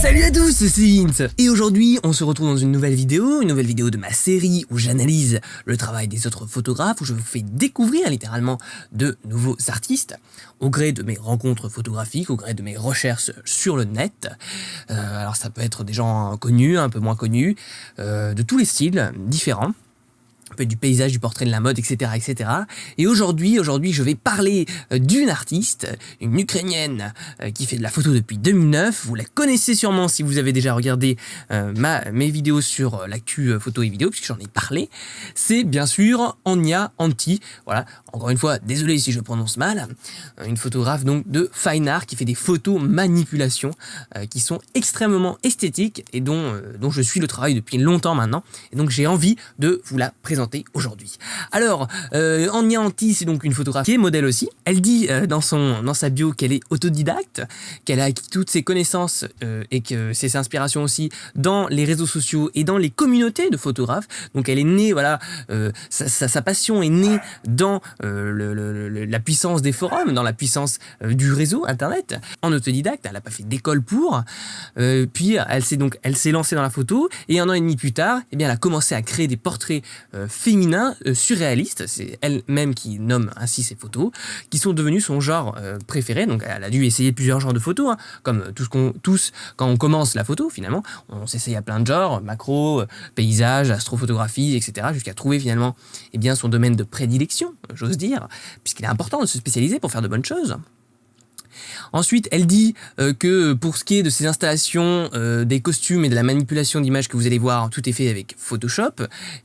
Salut à tous, c'est Vince. Et aujourd'hui, on se retrouve dans une nouvelle vidéo de ma série où j'analyse le travail des autres photographes, où je vous fais découvrir littéralement de nouveaux artistes, au gré de mes rencontres photographiques, au gré de mes recherches sur le net. Alors ça peut être des gens connus, un peu moins connus, de tous les styles différents. Un peu du paysage, du portrait, de la mode, etc. etc. Et aujourd'hui, je vais parler d'une artiste, une Ukrainienne qui fait de la photo depuis 2009. Vous la connaissez sûrement si vous avez déjà regardé mes vidéos sur l'actu photo et vidéo, puisque j'en ai parlé. C'est bien sûr Ania Antti. Voilà, encore une fois, désolé si je prononce mal. Une photographe donc de fine art qui fait des photos manipulation qui sont extrêmement esthétiques et dont je suis le travail depuis longtemps maintenant. Et donc j'ai envie de vous la présenter aujourd'hui. Alors, Ania Antti, c'est donc une photographe qui est modèle aussi. Elle dit dans sa bio qu'elle est autodidacte, qu'elle a acquis toutes ses connaissances et que ses inspirations aussi dans les réseaux sociaux et dans les communautés de photographes. Donc elle est née, voilà, sa passion est née dans la puissance des forums, dans la puissance du réseau internet. En autodidacte, elle n'a pas fait d'école pour. Puis elle s'est lancée dans la photo et 1 an et demi plus tard, eh bien, elle a commencé à créer des portraits féminin surréaliste, c'est elle-même qui nomme ainsi ses photos, qui sont devenus son genre préféré. Donc elle a dû essayer plusieurs genres de photos, hein, comme tous quand on commence la photo finalement, on s'essaye à plein de genres, macro, paysage, astrophotographie, etc. jusqu'à trouver finalement eh bien, son domaine de prédilection, j'ose dire, puisqu'il est important de se spécialiser pour faire de bonnes choses. Ensuite, elle dit que pour ce qui est de ses installations, des costumes et de la manipulation d'images que vous allez voir, tout est fait avec Photoshop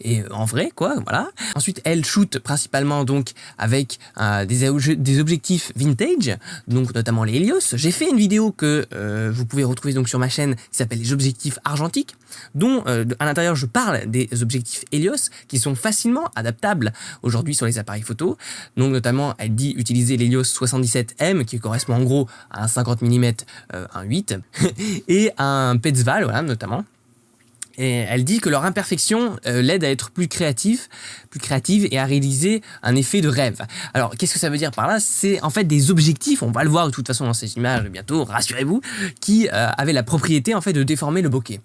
et en vrai, quoi, voilà. Ensuite, elle shoot principalement donc avec des objectifs vintage, donc notamment les Helios. J'ai fait une vidéo que vous pouvez retrouver donc sur ma chaîne qui s'appelle les objectifs argentiques, dont à l'intérieur je parle des objectifs Helios qui sont facilement adaptables aujourd'hui sur les appareils photo. Donc notamment, elle dit utiliser l'Helios 77M qui correspond en gros à un 50 mm 1.8 et un Petzval, voilà, notamment. Et elle dit que leur imperfection l'aide à être plus créative et à réaliser un effet de rêve. Alors, qu'est-ce que ça veut dire par là? C'est en fait des objectifs, on va le voir de toute façon dans ces images bientôt, rassurez-vous, qui avaient la propriété en fait de déformer le bokeh.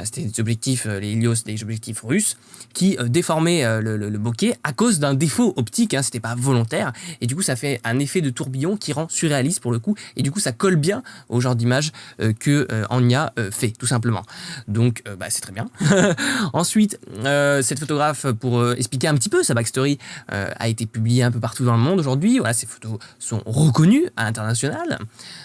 C'était des objectifs, les Helios, des objectifs russes, qui déformaient le bokeh à cause d'un défaut optique, hein, c'était pas volontaire, et du coup ça fait un effet de tourbillon qui rend surréaliste pour le coup, et du coup ça colle bien au genre d'image que Ania fait, tout simplement. Donc c'est très bien. Ensuite, cette photographe, pour expliquer un petit peu sa backstory, a été publiée un peu partout dans le monde aujourd'hui. Voilà, ses photos sont reconnues à l'international.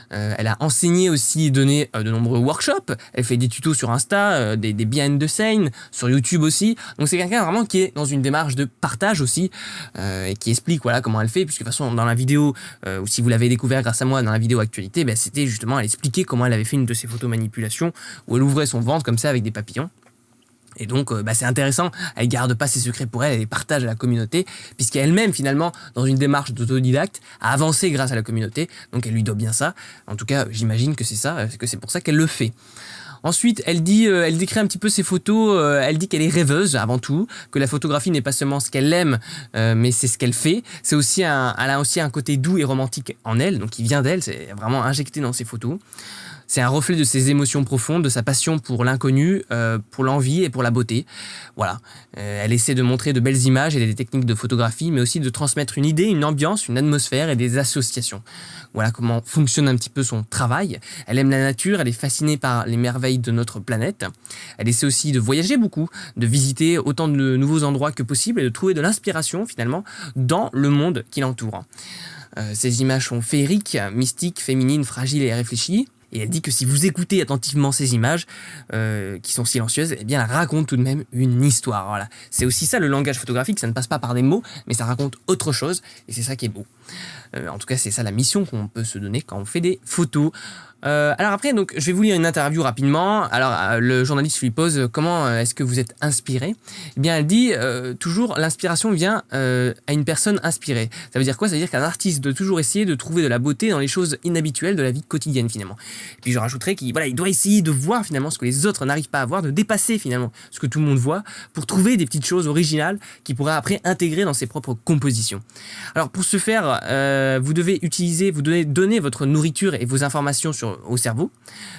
Elle a enseigné aussi, donné de nombreux workshops. Elle fait des tutos sur Insta, des behind the scene, sur YouTube aussi. Donc c'est quelqu'un vraiment qui est dans une démarche de partage aussi et qui explique voilà comment elle fait. Puisque de toute façon, dans la vidéo, ou si vous l'avez découvert grâce à moi dans la vidéo actualité, c'était justement, elle expliquait comment elle avait fait une de ses photos manipulations où elle ouvrait son ventre comme ça avec des papillons. Et donc, c'est intéressant, elle garde pas ses secrets pour elle, elle les partage à la communauté, puisqu'elle-même, finalement, dans une démarche d'autodidacte, a avancé grâce à la communauté, donc elle lui doit bien ça. En tout cas, j'imagine que c'est ça, que c'est pour ça qu'elle le fait. Ensuite, elle décrit un petit peu ses photos, elle dit qu'elle est rêveuse avant tout, que la photographie n'est pas seulement ce qu'elle aime, mais c'est ce qu'elle fait. Elle a aussi un côté doux et romantique en elle, donc qui vient d'elle, c'est vraiment injecté dans ses photos. C'est un reflet de ses émotions profondes, de sa passion pour l'inconnu, pour l'envie et pour la beauté. Voilà. Elle essaie de montrer de belles images et des techniques de photographie, mais aussi de transmettre une idée, une ambiance, une atmosphère et des associations. Voilà comment fonctionne un petit peu son travail. Elle aime la nature, elle est fascinée par les merveilles de notre planète. Elle essaie aussi de voyager beaucoup, de visiter autant de nouveaux endroits que possible et de trouver de l'inspiration finalement dans le monde qui l'entoure. Ces images sont féeriques, mystiques, féminines, fragiles et réfléchies. Et elle dit que si vous écoutez attentivement ces images, qui sont silencieuses, eh bien, elles racontent tout de même une histoire. Voilà. C'est aussi ça le langage photographique, ça ne passe pas par des mots, mais ça raconte autre chose, et c'est ça qui est beau. En tout cas, c'est ça la mission qu'on peut se donner quand on fait des photos. Alors après, donc, je vais vous lire une interview rapidement. Alors, le journaliste lui pose comment est-ce que vous êtes inspiré? Eh bien, elle dit toujours l'inspiration vient à une personne inspirée. Ça veut dire quoi? Ça veut dire qu'un artiste doit toujours essayer de trouver de la beauté dans les choses inhabituelles de la vie quotidienne finalement. Et puis je rajouterais qu'il il doit essayer de voir finalement ce que les autres n'arrivent pas à voir, de dépasser finalement ce que tout le monde voit pour trouver des petites choses originales qu'il pourra après intégrer dans ses propres compositions. Alors pour ce faire, vous devez donner votre nourriture et vos informations au cerveau.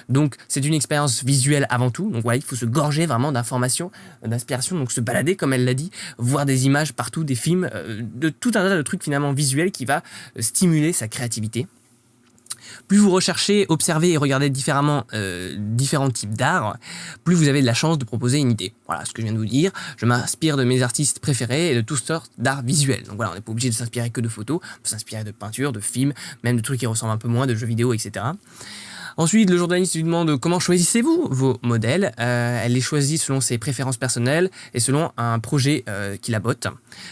Donc, c'est une expérience visuelle avant tout. Donc, voilà, il faut se gorger vraiment d'informations, d'inspiration. Donc, se balader, comme elle l'a dit, voir des images partout, des films, de tout un tas de trucs finalement visuels qui va stimuler sa créativité. Plus vous recherchez, observez et regardez différents types d'art, plus vous avez de la chance de proposer une idée. Voilà ce que je viens de vous dire. Je m'inspire de mes artistes préférés et de toutes sortes d'art visuel. Donc voilà, on n'est pas obligé de s'inspirer que de photos, on peut s'inspirer de peintures, de films, même de trucs qui ressemblent un peu moins, de jeux vidéo, etc. Ensuite, le journaliste lui demande comment choisissez-vous vos modèles. Elle les choisit selon ses préférences personnelles et selon un projet qui la botte.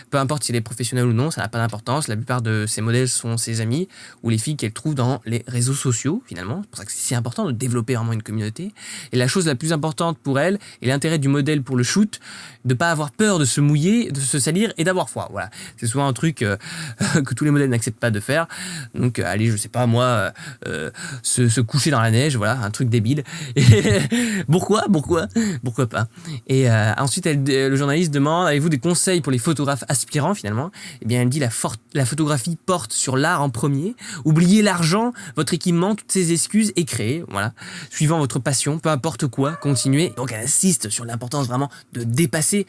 Peu importe s'il est professionnel ou non, ça n'a pas d'importance. La plupart de ses modèles sont ses amis ou les filles qu'elle trouve dans les réseaux sociaux, finalement. C'est pour ça que c'est si important de développer vraiment une communauté. Et la chose la plus importante pour elle, et l'intérêt du modèle pour le shoot, de ne pas avoir peur de se mouiller, de se salir et d'avoir froid. Voilà. C'est souvent un truc que tous les modèles n'acceptent pas de faire. Donc, allez, je sais pas, moi, se coucher dans la neige, voilà, un truc débile. Et pourquoi pas. Et ensuite, le journaliste demande, avez-vous des conseils pour les photographes aspirants finalement? Eh bien, elle dit, la photographie porte sur l'art en premier. Oubliez l'argent, votre équipement, toutes ces excuses et créez, voilà, suivant votre passion, peu importe quoi, continuez. Donc, elle insiste sur l'importance vraiment de dépasser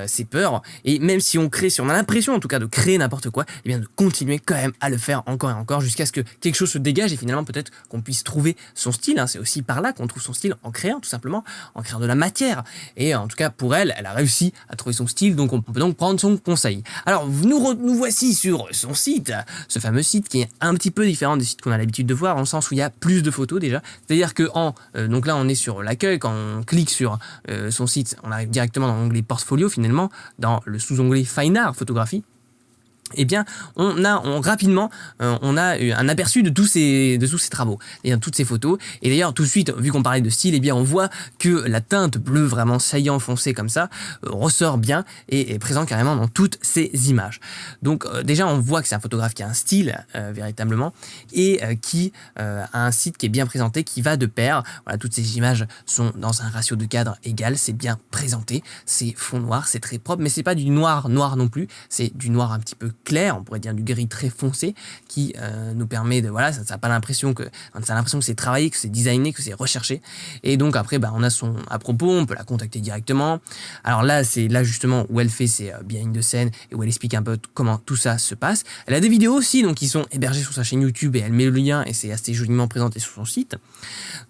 ses peurs. Et même si on a l'impression en tout cas de créer n'importe quoi, eh bien, de continuer quand même à le faire encore et encore jusqu'à ce que quelque chose se dégage et finalement peut-être qu'on puisse trouver son style. C'est aussi par là qu'on trouve son style, en créant tout simplement, en créant de la matière. Et en tout cas pour elle, elle a réussi à trouver son style, donc on peut donc prendre son conseil. Alors nous voici sur son site, ce fameux site qui est un petit peu différent des sites qu'on a l'habitude de voir, dans le sens où il y a plus de photos déjà. C'est-à-dire que donc là on est sur l'accueil, quand on clique sur son site, on arrive directement dans l'onglet portfolio finalement, dans le sous-onglet Fine Art, photographie. Eh bien, on a un aperçu de tous ces travaux, et toutes ces photos. Et d'ailleurs, tout de suite, vu qu'on parlait de style, eh bien, on voit que la teinte bleue vraiment saillant, foncé comme ça, ressort bien et est présent carrément dans toutes ces images. Donc, déjà, on voit que c'est un photographe qui a un style véritablement et qui a un site qui est bien présenté, qui va de pair. Voilà, toutes ces images sont dans un ratio de cadre égal, c'est bien présenté, c'est fond noir, c'est très propre, mais c'est pas du noir non plus, c'est du noir un petit peu clair, on pourrait dire du gris très foncé, qui nous permet de, voilà, ça n'a pas l'impression que, ça a l'impression que c'est travaillé, que c'est designé, que c'est recherché. Et donc après, on a son à propos, on peut la contacter directement. Alors là, c'est là justement où elle fait ses behind the scene et où elle explique un peu comment tout ça se passe. Elle a des vidéos aussi, donc qui sont hébergées sur sa chaîne YouTube et elle met le lien et c'est assez joliment présenté sur son site.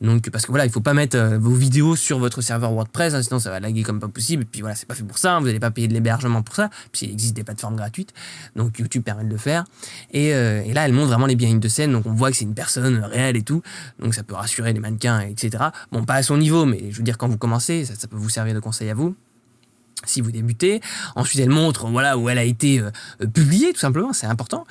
Donc parce que voilà, il faut pas mettre vos vidéos sur votre serveur WordPress, sinon ça va laguer comme pas possible. Et puis voilà, c'est pas fait pour ça, vous n'allez pas payer de l'hébergement pour ça. Puis il existe des plateformes gratuites. Donc YouTube permet de le faire. Et là, elle montre vraiment les behind the scene. Donc on voit que c'est une personne réelle et tout. Donc ça peut rassurer les mannequins, etc. Bon, pas à son niveau, mais je veux dire, quand vous commencez, ça peut vous servir de conseil à vous, si vous débutez. Ensuite, elle montre, voilà, où elle a été publiée, tout simplement, c'est important,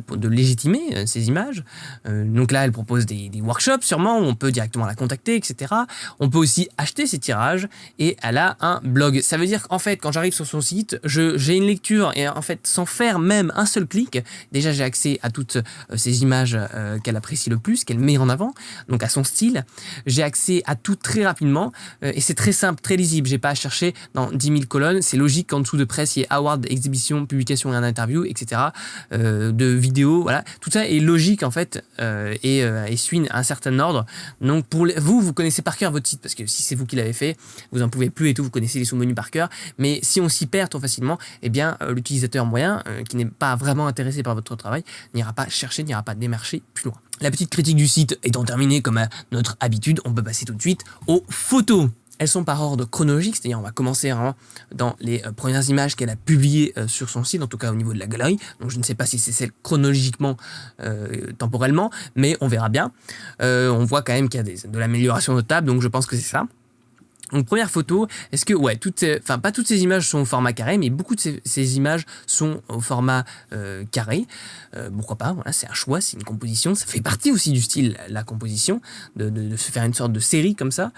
pour de légitimer ces images. Donc là, elle propose des workshops, sûrement, où on peut directement la contacter, etc. On peut aussi acheter ses tirages, et elle a un blog. Ça veut dire qu'en fait, quand j'arrive sur son site, j'ai une lecture, et en fait, sans faire même un seul clic, déjà, j'ai accès à toutes ces images qu'elle apprécie le plus, qu'elle met en avant, donc à son style. J'ai accès à tout très rapidement, et c'est très simple, très lisible. J'ai pas à chercher dans 10 000 colonnes. C'est logique qu'en dessous de presse, il y ait award, exhibition, publication et un interview, etc. De vidéos, voilà. Tout ça est logique, en fait, et suit un certain ordre. Donc, pour vous connaissez par cœur votre site, parce que si c'est vous qui l'avez fait, vous en pouvez plus et tout, vous connaissez les sous-menus par cœur. Mais si on s'y perd trop facilement, eh bien, l'utilisateur moyen, qui n'est pas vraiment intéressé par votre travail, n'ira pas chercher, n'ira pas démarcher plus loin. La petite critique du site étant terminée, comme à notre habitude, on peut passer tout de suite aux photos. Elles sont par ordre chronologique, c'est-à-dire on va commencer vraiment dans les premières images qu'elle a publiées sur son site, en tout cas au niveau de la galerie. Donc je ne sais pas si c'est celle chronologiquement, temporellement, mais on verra bien. On voit quand même qu'il y a de l'amélioration notable, donc je pense que c'est ça. Donc première photo, est-ce que, ouais, pas toutes ces images sont au format carré, mais beaucoup de ces images sont au format carré. Pourquoi pas, voilà, c'est un choix, c'est une composition, ça fait partie aussi du style, la composition, de se faire une sorte de série comme ça.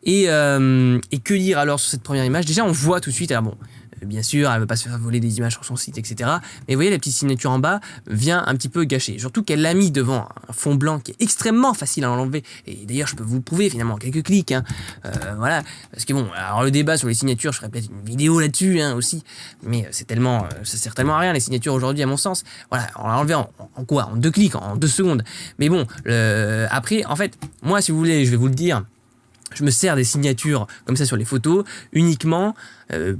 Et que dire alors sur cette première image? Déjà on voit tout de suite, alors bon, bien sûr, elle veut pas se faire voler des images sur son site, etc. Mais vous voyez, la petite signature en bas vient un petit peu gâcher. Surtout qu'elle l'a mis devant un fond blanc qui est extrêmement facile à enlever. Et d'ailleurs, je peux vous le prouver finalement en quelques clics. Hein. Voilà. Parce que bon, alors le débat sur les signatures, je ferai peut-être une vidéo là-dessus aussi. Mais c'est tellement, ça sert tellement à rien les signatures aujourd'hui à mon sens. Voilà, on l'a enlevé en quoi? En 2 clics, en 2 secondes. Mais bon, après, en fait, moi, si vous voulez, je vais vous le dire. Je me sers des signatures comme ça sur les photos uniquement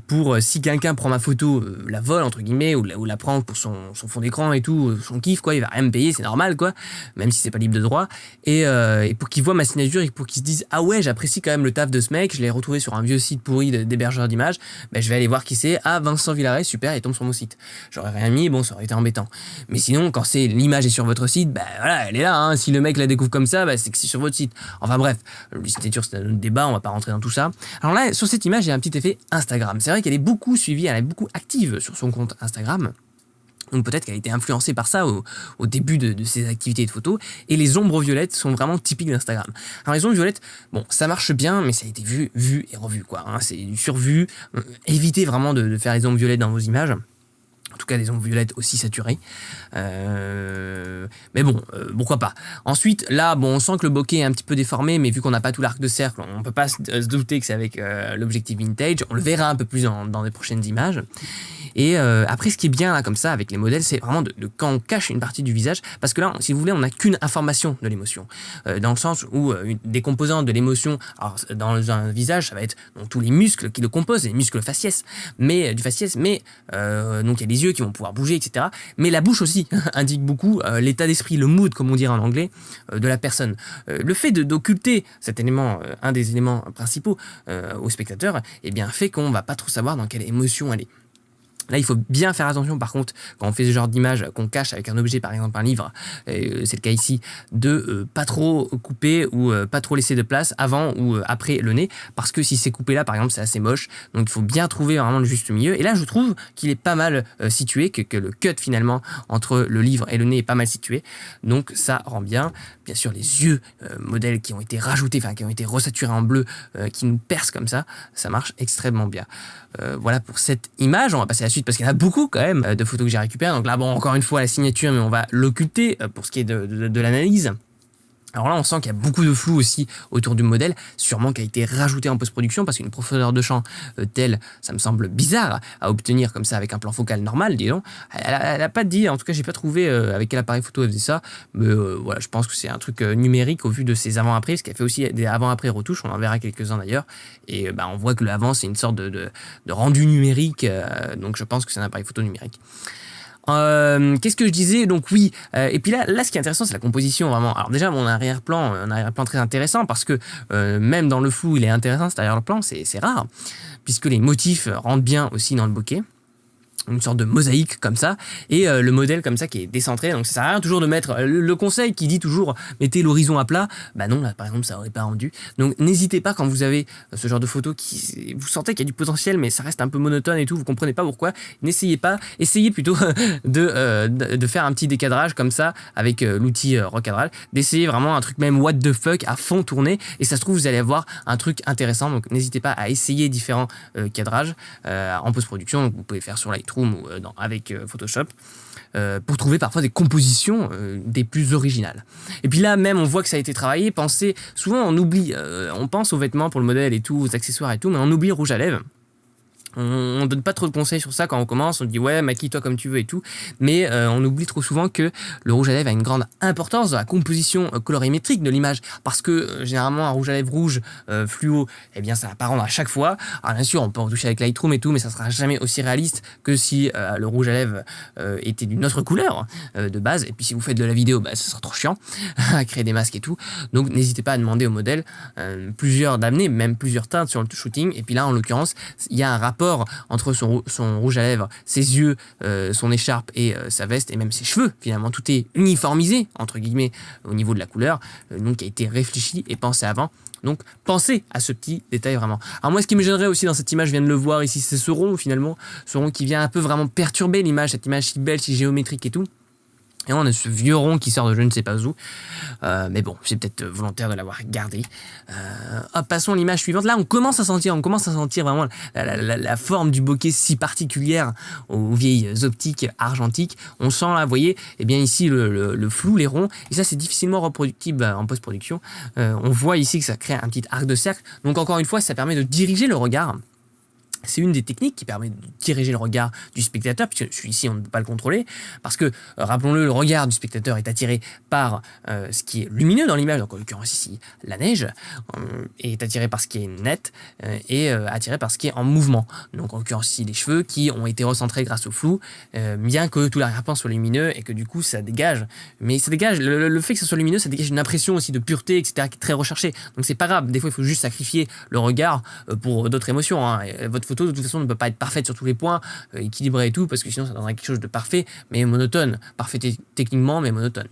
pour si quelqu'un prend ma photo, la vole entre guillemets, ou la prend pour son fond d'écran et tout, son kiff quoi, il va rien me payer, c'est normal quoi, même si c'est pas libre de droit. Et pour qu'il voit ma signature et pour qu'il se dise ah ouais, j'apprécie quand même le taf de ce mec, je l'ai retrouvé sur un vieux site pourri d'hébergeur d'images, ben je vais aller voir qui c'est, ah Vincent Villaret, super, il tombe sur mon site. J'aurais rien mis, bon ça aurait été embêtant. Mais sinon quand c'est l'image est sur votre site, ben voilà, elle est là, hein. Si le mec la découvre comme ça, ben c'est que c'est sur votre site. Enfin bref, les signatures c'est un autre débat, on va pas rentrer dans tout ça. Alors là, sur cette image, il y a un petit effet Instagram. C'est vrai qu'elle est beaucoup suivie, elle est beaucoup active sur son compte Instagram. Donc peut-être qu'elle a été influencée par ça au début de ses activités de photo. Et les ombres violettes sont vraiment typiques d'Instagram. Alors les ombres violettes, bon, ça marche bien, mais ça a été vu et revu, quoi. Hein. C'est du survu. Évitez vraiment de faire les ombres violettes dans vos images. En tout cas, des ombres violettes aussi saturées. Mais bon, pourquoi pas. Ensuite, là, bon, on sent que le bokeh est un petit peu déformé, mais vu qu'on n'a pas tout l'arc de cercle, on peut pas se douter que c'est avec l'objectif vintage. On le verra un peu plus dans les prochaines images. Et après, ce qui est bien là, comme ça, avec les modèles, c'est vraiment quand on cache une partie du visage, parce que là, si vous voulez, on n'a qu'une information de l'émotion. Dans le sens où des composantes de l'émotion, alors dans un visage, ça va être donc, tous les muscles qui le composent, les muscles faciès, mais donc il y a les yeux qui vont pouvoir bouger, etc. Mais la bouche aussi indique beaucoup l'état d'esprit, le mood, comme on dirait en anglais, de la personne. Le fait d'occulter cet élément, un des éléments principaux au spectateur, eh bien, fait qu'on va pas trop savoir dans quelle émotion elle est. Là, il faut bien faire attention, par contre, quand on fait ce genre d'image qu'on cache avec un objet, par exemple un livre, c'est le cas ici, de pas trop couper ou pas trop laisser de place avant ou après le nez, parce que si c'est coupé là, par exemple, c'est assez moche. Donc, il faut bien trouver vraiment le juste milieu. Et là, je trouve qu'il est pas mal situé, que le cut finalement entre le livre et le nez est pas mal situé. Donc, ça rend bien. Bien sûr, les yeux modèles qui ont été rajoutés, enfin qui ont été resaturés en bleu, qui nous percent comme ça marche extrêmement bien. Voilà pour cette image. On va passer à la suite parce qu'il y en a beaucoup quand même de photos que j'ai récupérées. Donc là, bon, encore une fois, la signature, mais on va l'occulter pour ce qui est de l'analyse. Alors là, on sent qu'il y a beaucoup de flou aussi autour du modèle, sûrement qui a été rajouté en post-production, parce qu'une profondeur de champ telle, ça me semble bizarre à obtenir comme ça avec un plan focal normal, disons. Elle a pas dit, en tout cas, j'ai pas trouvé avec quel appareil photo elle faisait ça, mais voilà, je pense que c'est un truc numérique au vu de ses avant-après, parce qu'elle fait aussi des avant-après retouches, on en verra quelques-uns d'ailleurs, et on voit que le avant, c'est une sorte de rendu numérique, donc je pense que c'est un appareil photo numérique. Qu'est-ce que je disais? Donc oui, et puis là ce qui est intéressant c'est la composition vraiment. Alors déjà mon arrière-plan, un arrière-plan très intéressant parce que même dans le flou il est intéressant cet arrière-plan, c'est rare puisque les motifs rentrent bien aussi dans le bokeh. Une sorte de mosaïque comme ça, et le modèle comme ça qui est décentré, donc ça sert à rien toujours de mettre le conseil qui dit toujours mettez l'horizon à plat, bah non là par exemple ça aurait pas rendu, donc n'hésitez pas quand vous avez ce genre de photo qui vous sentez qu'il y a du potentiel mais ça reste un peu monotone et tout, vous comprenez pas pourquoi, n'essayez pas, essayez plutôt de faire un petit décadrage comme ça avec l'outil recadrage, d'essayer vraiment un truc même what the fuck à fond tourné, et ça se trouve vous allez avoir un truc intéressant, donc n'hésitez pas à essayer différents cadrages en post-production, donc vous pouvez faire sur Lightroom ou avec Photoshop pour trouver parfois des compositions des plus originales. Et puis là même on voit que ça a été travaillé, pensez, souvent on oublie, on pense aux vêtements pour le modèle et tout, aux accessoires et tout, mais on oublie le rouge à lèvres. On donne pas trop de conseils sur ça quand on commence, on dit ouais maquille-toi comme tu veux et tout, mais on oublie trop souvent que le rouge à lèvres a une grande importance dans la composition colorimétrique de l'image, parce que généralement un rouge à lèvres rouge fluo, eh bien ça va pas rendre à chaque fois. Alors bien sûr on peut en toucher avec Lightroom et tout, mais ça sera jamais aussi réaliste que si le rouge à lèvres était d'une autre couleur de base, et puis si vous faites de la vidéo, bah, ça sera trop chiant à créer des masques et tout, donc n'hésitez pas à demander au modèle d'amener même plusieurs teintes sur le shooting, et puis là en l'occurrence il y a un rapport entre son rouge à lèvres, ses yeux, son écharpe et sa veste, et même ses cheveux, finalement tout est uniformisé entre guillemets au niveau de la couleur, donc qui a été réfléchi et pensé avant. Donc pensez à ce petit détail vraiment. Alors moi ce qui me gênerait aussi dans cette image, je viens de le voir ici, c'est ce rond finalement, ce rond qui vient un peu vraiment perturber l'image, cette image si belle, si géométrique et tout. Et on a ce vieux rond qui sort de je ne sais pas où. Mais bon, c'est peut-être volontaire de l'avoir gardé. Hop, passons à l'image suivante. Là, on commence à sentir vraiment la forme du bokeh si particulière aux vieilles optiques argentiques. On sent là, vous voyez, eh bien ici le flou, les ronds. Et ça, c'est difficilement reproductible en post-production. On voit ici que ça crée un petit arc de cercle. Donc encore une fois, ça permet de diriger le regard. C'est une des techniques qui permet de diriger le regard du spectateur, puisque celui-ci, on ne peut pas le contrôler, parce que, rappelons-le, le regard du spectateur est attiré par ce qui est lumineux dans l'image, donc en l'occurrence ici, la neige, est attiré par ce qui est net, et attiré par ce qui est en mouvement. Donc en l'occurrence ici, les cheveux qui ont été recentrés grâce au flou, bien que tout l'arrière-plan soit lumineux, et que du coup, ça dégage. Mais ça dégage, le fait que ça soit lumineux, ça dégage une impression aussi de pureté, etc., qui est très recherchée. Donc c'est pas grave, des fois, il faut juste sacrifier le regard pour d'autres émotions, hein. Votre photo de toute façon ne peut pas être parfaite sur tous les points, équilibrée et tout, parce que sinon ça donnerait quelque chose de parfait mais monotone, parfait techniquement mais monotone.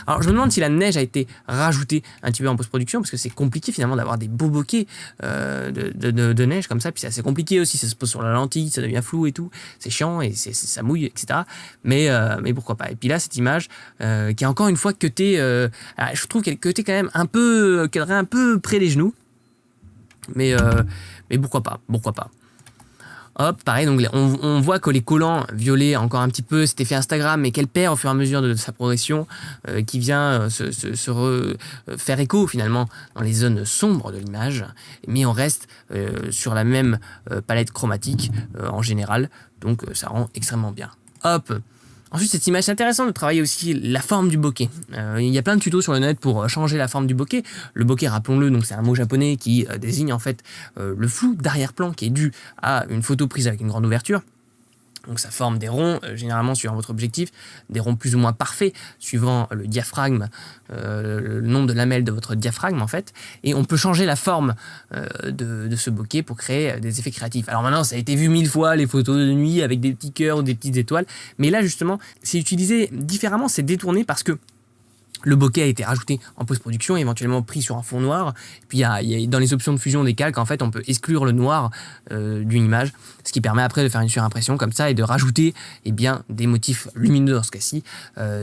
Alors je me demande si la neige a été rajoutée un petit peu en post-production, parce que c'est compliqué finalement d'avoir des beaux bokehs de neige comme ça, puis c'est assez compliqué aussi, ça se pose sur la lentille, ça devient flou et tout, c'est chiant et ça mouille, etc. Mais pourquoi pas. Et puis là cette image qui est encore une fois cutée, je trouve qu'elle est cutée quand même qu'elle est un peu près des genoux, mais pourquoi pas. Hop, pareil, donc on voit que les collants violets, encore un petit peu cet effet Instagram, mais qu'elle perd au fur et à mesure de sa progression, qui vient faire écho finalement dans les zones sombres de l'image, mais on reste sur la même palette chromatique en général, donc ça rend extrêmement bien. Hop. Ensuite, cette image, c'est intéressant de travailler aussi la forme du bokeh. Il y a plein de tutos sur le net pour changer la forme du bokeh. Le bokeh, rappelons-le, donc c'est un mot japonais qui désigne en fait le flou d'arrière-plan qui est dû à une photo prise avec une grande ouverture. Donc ça forme des ronds, généralement suivant votre objectif, des ronds plus ou moins parfaits, suivant le diaphragme, le nombre de lamelles de votre diaphragme en fait. Et on peut changer la forme de ce bokeh pour créer des effets créatifs. Alors maintenant, ça a été vu 1000 fois, les photos de nuit avec des petits cœurs ou des petites étoiles. Mais là justement, c'est utilisé différemment, c'est détourné parce que le bokeh a été rajouté en post-production, éventuellement pris sur un fond noir. Et puis dans les options de fusion des calques, en fait, on peut exclure le noir d'une image, ce qui permet après de faire une surimpression comme ça et de rajouter des motifs lumineux dans ce cas-ci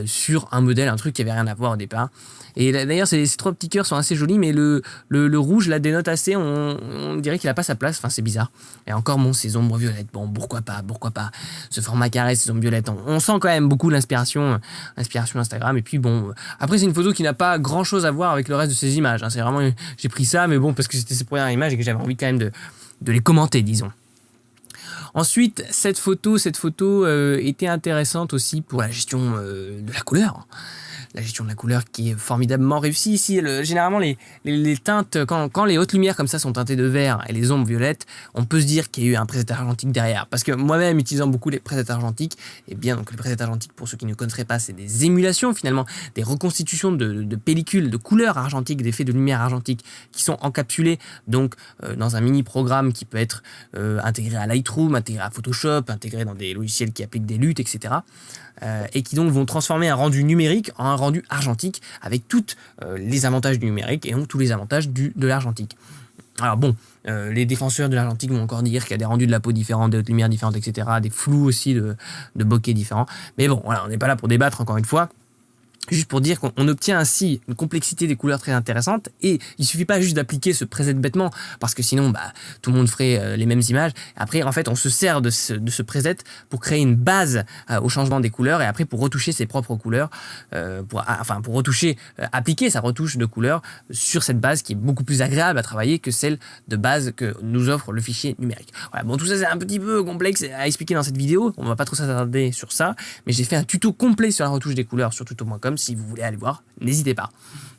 sur un modèle, un truc qui avait rien à voir au départ. Et d'ailleurs, ces trois petits cœurs sont assez jolis, mais le rouge la dénote assez, on dirait qu'il n'a pas sa place, enfin c'est bizarre. Et encore, bon, ces ombres violettes, bon, pourquoi pas. Ce format carré, ces ombres violettes, on sent quand même beaucoup l'inspiration Instagram. Et puis bon, après c'est une photo qui n'a pas grand-chose à voir avec le reste de ces images, hein. C'est vraiment, j'ai pris ça, mais bon, parce que c'était ses premières images et que j'avais envie quand même de les commenter, disons. Ensuite, cette photo était intéressante aussi pour la gestion de la couleur. La gestion de la couleur qui est formidablement réussie ici. Généralement, les teintes, quand les hautes lumières comme ça sont teintées de vert et les ombres violettes, on peut se dire qu'il y a eu un preset argentique derrière. Parce que moi-même, utilisant beaucoup les presets argentiques, donc les presets argentiques, pour ceux qui ne connaîtraient pas, c'est des émulations finalement, des reconstitutions de pellicules, de couleurs argentiques, d'effets de lumière argentique qui sont encapsulés donc dans un mini-programme qui peut être intégré à Lightroom, intégré à Photoshop, intégré dans des logiciels qui appliquent des luttes, etc. Et qui donc vont transformer un rendu numérique en un rendu argentique avec tous les avantages du numérique et donc tous les avantages de l'argentique. Alors bon, les défenseurs de l'argentique vont encore dire qu'il y a des rendus de la peau différents, des hautes lumières différentes, etc., des flous aussi de bokeh différents. Mais bon, voilà, on n'est pas là pour débattre encore une fois. Juste pour dire qu'on obtient ainsi une complexité des couleurs très intéressante, et il suffit pas juste d'appliquer ce preset bêtement, parce que sinon tout le monde ferait les mêmes images. Après, en fait, on se sert de ce preset pour créer une base au changement des couleurs, et après pour retoucher ses propres couleurs, pour retoucher, appliquer sa retouche de couleurs sur cette base qui est beaucoup plus agréable à travailler que celle de base que nous offre le fichier numérique. Voilà, bon, tout ça c'est un petit peu complexe à expliquer dans cette vidéo, on va pas trop s'attarder sur ça, mais j'ai fait un tuto complet sur la retouche des couleurs sur tuto.com. Si vous voulez aller voir, n'hésitez pas.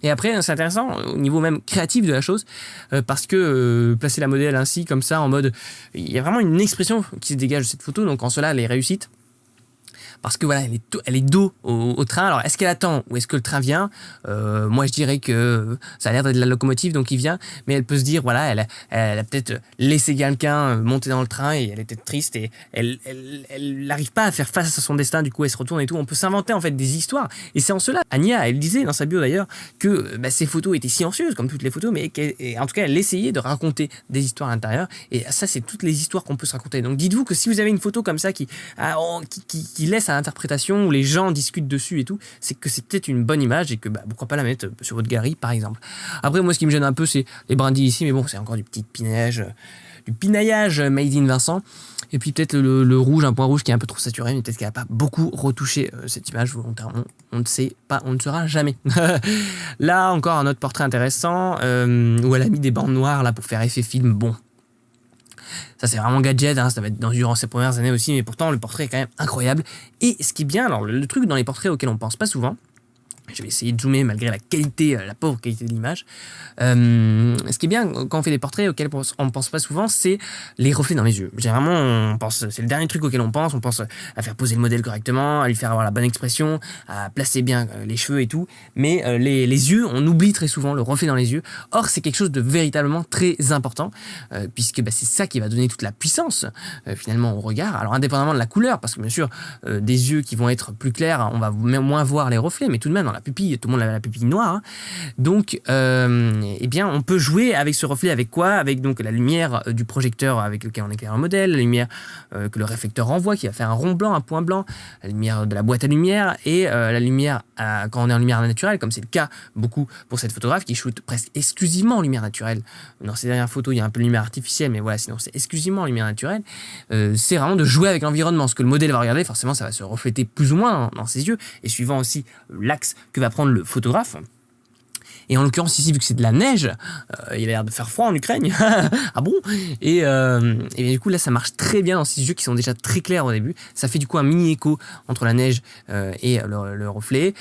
Et après, c'est intéressant au niveau même créatif de la chose, parce que placer la modèle ainsi, comme ça, en mode, il y a vraiment une expression qui se dégage de cette photo, donc en cela, elle est réussite. Parce que voilà, elle est dos au train. Alors, est-ce qu'elle attend ou est-ce que le train vient ? Moi, je dirais que ça a l'air d'être la locomotive, donc il vient. Mais elle peut se dire, voilà, elle a peut-être laissé quelqu'un monter dans le train et elle est peut-être triste et elle n'arrive pas à faire face à son destin. Du coup, elle se retourne et tout. On peut s'inventer en fait des histoires. Et c'est en cela, Anya, elle disait dans sa bio d'ailleurs que ces photos étaient silencieuses comme toutes les photos, mais en tout cas, elle essayait de raconter des histoires à l'intérieur. Et ça, c'est toutes les histoires qu'on peut se raconter. Donc, dites-vous que si vous avez une photo comme ça qui laisse laisse à l'interprétation, où les gens discutent dessus et tout, c'est que c'est peut-être une bonne image et que pourquoi pas la mettre sur votre galerie par exemple. Après moi ce qui me gêne un peu c'est les brindilles ici, mais bon c'est encore du petit pinaillage made in Vincent. Et puis peut-être le rouge, un point rouge qui est un peu trop saturé, mais peut-être qu'elle n'a pas beaucoup retouché cette image volontairement. On ne sait pas, on ne saura jamais. Là encore un autre portrait intéressant où elle a mis des bandes noires là pour faire effet film. Bon, ça c'est vraiment gadget, hein, ça va être durant ses premières années aussi, mais pourtant le portrait est quand même incroyable. Et ce qui est bien, alors le truc dans les portraits auxquels on pense pas souvent, je vais essayer de zoomer malgré la qualité, la pauvre qualité de l'image. Ce qui est bien quand on fait des portraits auxquels on ne pense pas souvent, c'est les reflets dans les yeux. Généralement, c'est le dernier truc auquel on pense à faire poser le modèle correctement, à lui faire avoir la bonne expression, à placer bien les cheveux et tout. Mais les yeux, on oublie très souvent le reflet dans les yeux. Or, c'est quelque chose de véritablement très important, puisque c'est ça qui va donner toute la puissance finalement au regard. Alors, indépendamment de la couleur, parce que bien sûr, des yeux qui vont être plus clairs, on va moins voir les reflets, mais tout de même, dans la pupille, tout le monde a la pupille noire. Hein. Donc, eh bien, on peut jouer avec ce reflet, avec quoi? Avec donc la lumière du projecteur avec lequel on éclaire un modèle, la lumière que le réflecteur renvoie, qui va faire un rond blanc, un point blanc, la lumière de la boîte à lumière et la lumière quand on est en lumière naturelle, comme c'est le cas beaucoup pour cette photographe qui shoot presque exclusivement en lumière naturelle. Dans ces dernières photos, il y a un peu de lumière artificielle, mais voilà, sinon c'est exclusivement en lumière naturelle. C'est vraiment de jouer avec l'environnement. Ce que le modèle va regarder, forcément, ça va se refléter plus ou moins dans ses yeux, et suivant aussi l'axe que va prendre le photographe. Et en l'occurrence ici, vu que c'est de la neige, il a l'air de faire froid en Ukraine. Ah bon? Et du coup là ça marche très bien dans ces yeux qui sont déjà très clairs au début. Ça fait du coup un mini écho entre la neige et le reflet.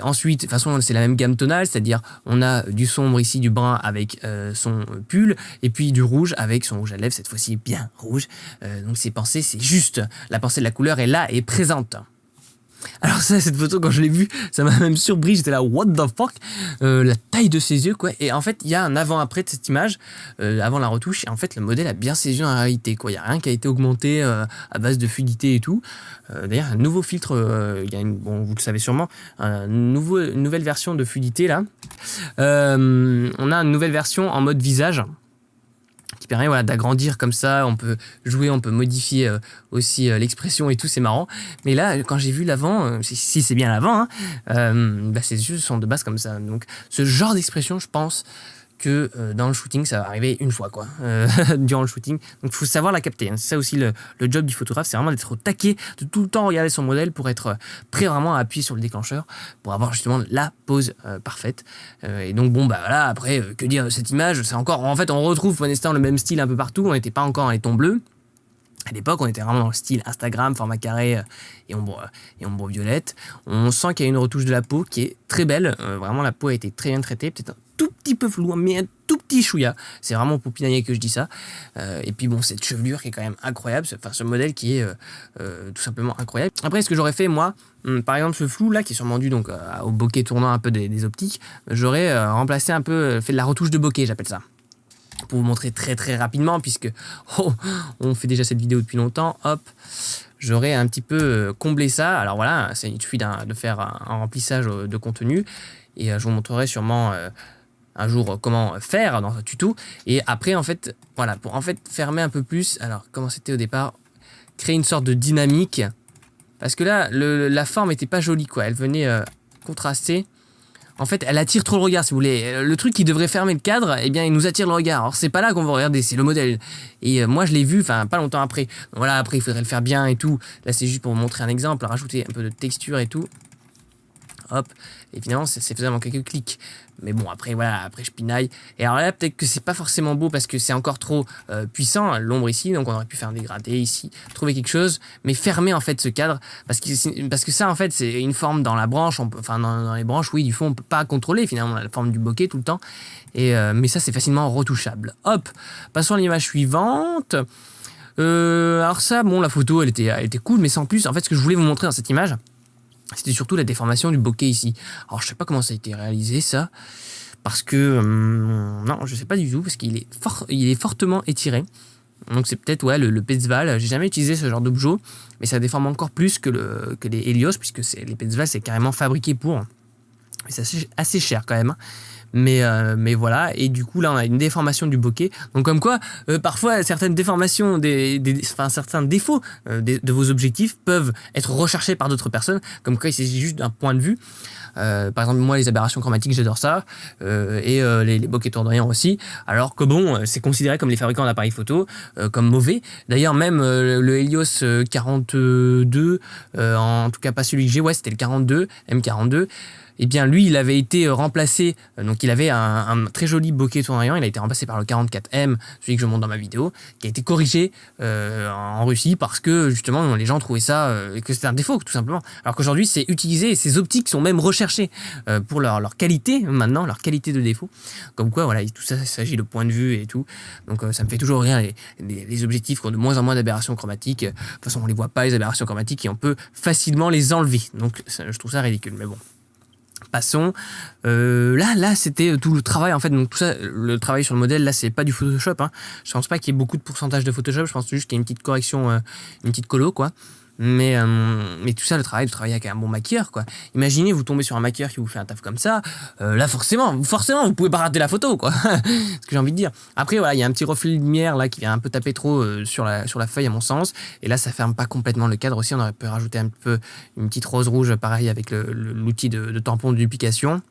Ensuite, de toute façon c'est la même gamme tonale, c'est-à-dire on a du sombre ici, du brun avec son pull, et puis du rouge avec son rouge à lèvres, cette fois-ci bien rouge. Donc c'est pensé, c'est juste. La pensée de la couleur est là et présente. Alors ça, cette photo, quand je l'ai vue, ça m'a même surpris, j'étais là, what the fuck, la taille de ses yeux, quoi. Et en fait, il y a un avant-après de cette image, avant la retouche, et en fait, le modèle a bien ses yeux en réalité, quoi. Il n'y a rien qui a été augmenté à base de fluidité et tout. D'ailleurs, un nouveau filtre, bon, vous le savez sûrement, une nouvelle version de fluidité, là. On a une nouvelle version en mode visage, qui permet d'agrandir comme ça, on peut jouer, on peut modifier aussi l'expression et tout, c'est marrant. Mais là, quand j'ai vu l'avant, si c'est bien l'avant, ses yeux sont de base comme ça. Donc ce genre d'expression, je pense que dans le shooting, ça va arriver une fois, quoi, durant le shooting. Donc il faut savoir la capter. Hein. C'est ça aussi le job du photographe, c'est vraiment d'être au taquet, de tout le temps regarder son modèle pour être prêt vraiment à appuyer sur le déclencheur, pour avoir justement la pose parfaite. Et donc bon, voilà, après, que dire de cette image? C'est encore, en fait, on retrouve pour l'instant le même style un peu partout, on n'était pas encore dans les tons bleus. À l'époque, on était vraiment dans le style Instagram, format carré et ombre violette. On sent qu'il y a une retouche de la peau qui est très belle. Vraiment, la peau a été très bien traitée. Peut-être un tout petit peu flou, mais un tout petit chouïa. C'est vraiment pour pinailler que je dis ça. Et puis bon, cette chevelure qui est quand même incroyable. Enfin, ce modèle qui est tout simplement incroyable. Après, ce que j'aurais fait, moi, par exemple, ce flou là, qui est sûrement dû donc, au bokeh tournant un peu des optiques, j'aurais remplacé un peu, fait de la retouche de bokeh, j'appelle ça. Pour vous montrer très très rapidement, puisque on fait déjà cette vidéo depuis longtemps, hop, j'aurais un petit peu comblé ça. Alors voilà, il suffit de faire un remplissage de contenu, et je vous montrerai sûrement un jour comment faire dans un tuto. Et après, en fait, voilà, pour en fait fermer un peu plus, alors comment c'était au départ, créer une sorte de dynamique, parce que là, la forme était pas jolie, quoi, elle venait contraster. En fait, elle attire trop le regard, si vous voulez. Le truc qui devrait fermer le cadre, eh bien, il nous attire le regard. Alors, c'est pas là qu'on va regarder, c'est le modèle. Et moi, je l'ai vu, pas longtemps après. Donc, voilà, après, il faudrait le faire bien et tout. Là, c'est juste pour vous montrer un exemple, rajouter un peu de texture et tout. Hop. Et finalement, c'est faisable en quelques clics. Mais bon, après, voilà, après, je pinaille. Et alors là, peut-être que c'est pas forcément beau parce que c'est encore trop puissant, l'ombre ici. Donc, on aurait pu faire un dégradé ici, trouver quelque chose, mais fermer, en fait, ce cadre. Parce que ça, en fait, c'est une forme dans la branche. Dans les branches, oui, du fond, on peut pas contrôler, finalement, la forme du bokeh tout le temps. Mais ça, c'est facilement retouchable. Hop. Passons à l'image suivante. Alors ça, bon, la photo, elle était cool, mais sans plus. En fait, ce que je voulais vous montrer dans cette image, c'était surtout la déformation du bokeh ici. Alors, je sais pas comment ça a été réalisé, ça. Parce que... non, je sais pas du tout, parce qu'il est fortement étiré. Donc, c'est peut-être, le Petzval. J'ai jamais utilisé ce genre d'objet, mais ça déforme encore plus que les Helios, puisque les Petzval, c'est carrément fabriqué pour. C'est assez cher quand même. Mais voilà, et du coup là on a une déformation du bokeh. Donc comme quoi, parfois certaines déformations, certains défauts de vos objectifs peuvent être recherchés par d'autres personnes. Comme quoi il s'agit juste d'un point de vue. Par exemple moi les aberrations chromatiques j'adore ça, et les bokeh tournoyants aussi. Alors que bon, c'est considéré comme les fabricants d'appareils photo comme mauvais. D'ailleurs même le Helios 42, en tout cas pas celui que j'ai, ouais c'était le 42, M42. Eh bien lui il avait été remplacé, donc il avait un très joli bokeh tournoyant, il a été remplacé par le 44M, celui que je montre dans ma vidéo, qui a été corrigé en Russie parce que justement les gens trouvaient ça, que c'était un défaut tout simplement. Alors qu'aujourd'hui c'est utilisé et ces optiques sont même recherchées pour leur qualité maintenant, leur qualité de défaut. Comme quoi voilà, tout ça il s'agit de point de vue et tout. Donc ça me fait toujours rire les objectifs qui ont de moins en moins d'aberrations chromatiques. De toute façon on les voit pas les aberrations chromatiques et on peut facilement les enlever. Donc je trouve ça ridicule, mais bon. Passons. Là, c'était tout le travail en fait. Donc tout ça, le travail sur le modèle, là, c'est pas du Photoshop. Hein. Je pense pas qu'il y ait beaucoup de pourcentage de Photoshop. Je pense juste qu'il y a une petite correction, une petite colo, quoi. Mais tout ça, le travail avec un bon maquilleur, quoi. Imaginez, vous tombez sur un maquilleur qui vous fait un taf comme ça. Là, forcément, vous pouvez pas rater la photo, quoi. C'est ce que j'ai envie de dire. Après, voilà, il y a un petit reflet de lumière là qui vient un peu taper trop sur la feuille, à mon sens. Et là, ça ferme pas complètement le cadre aussi. On aurait pu rajouter un peu une petite rose rouge, pareil, avec l'outil de tampon de duplication.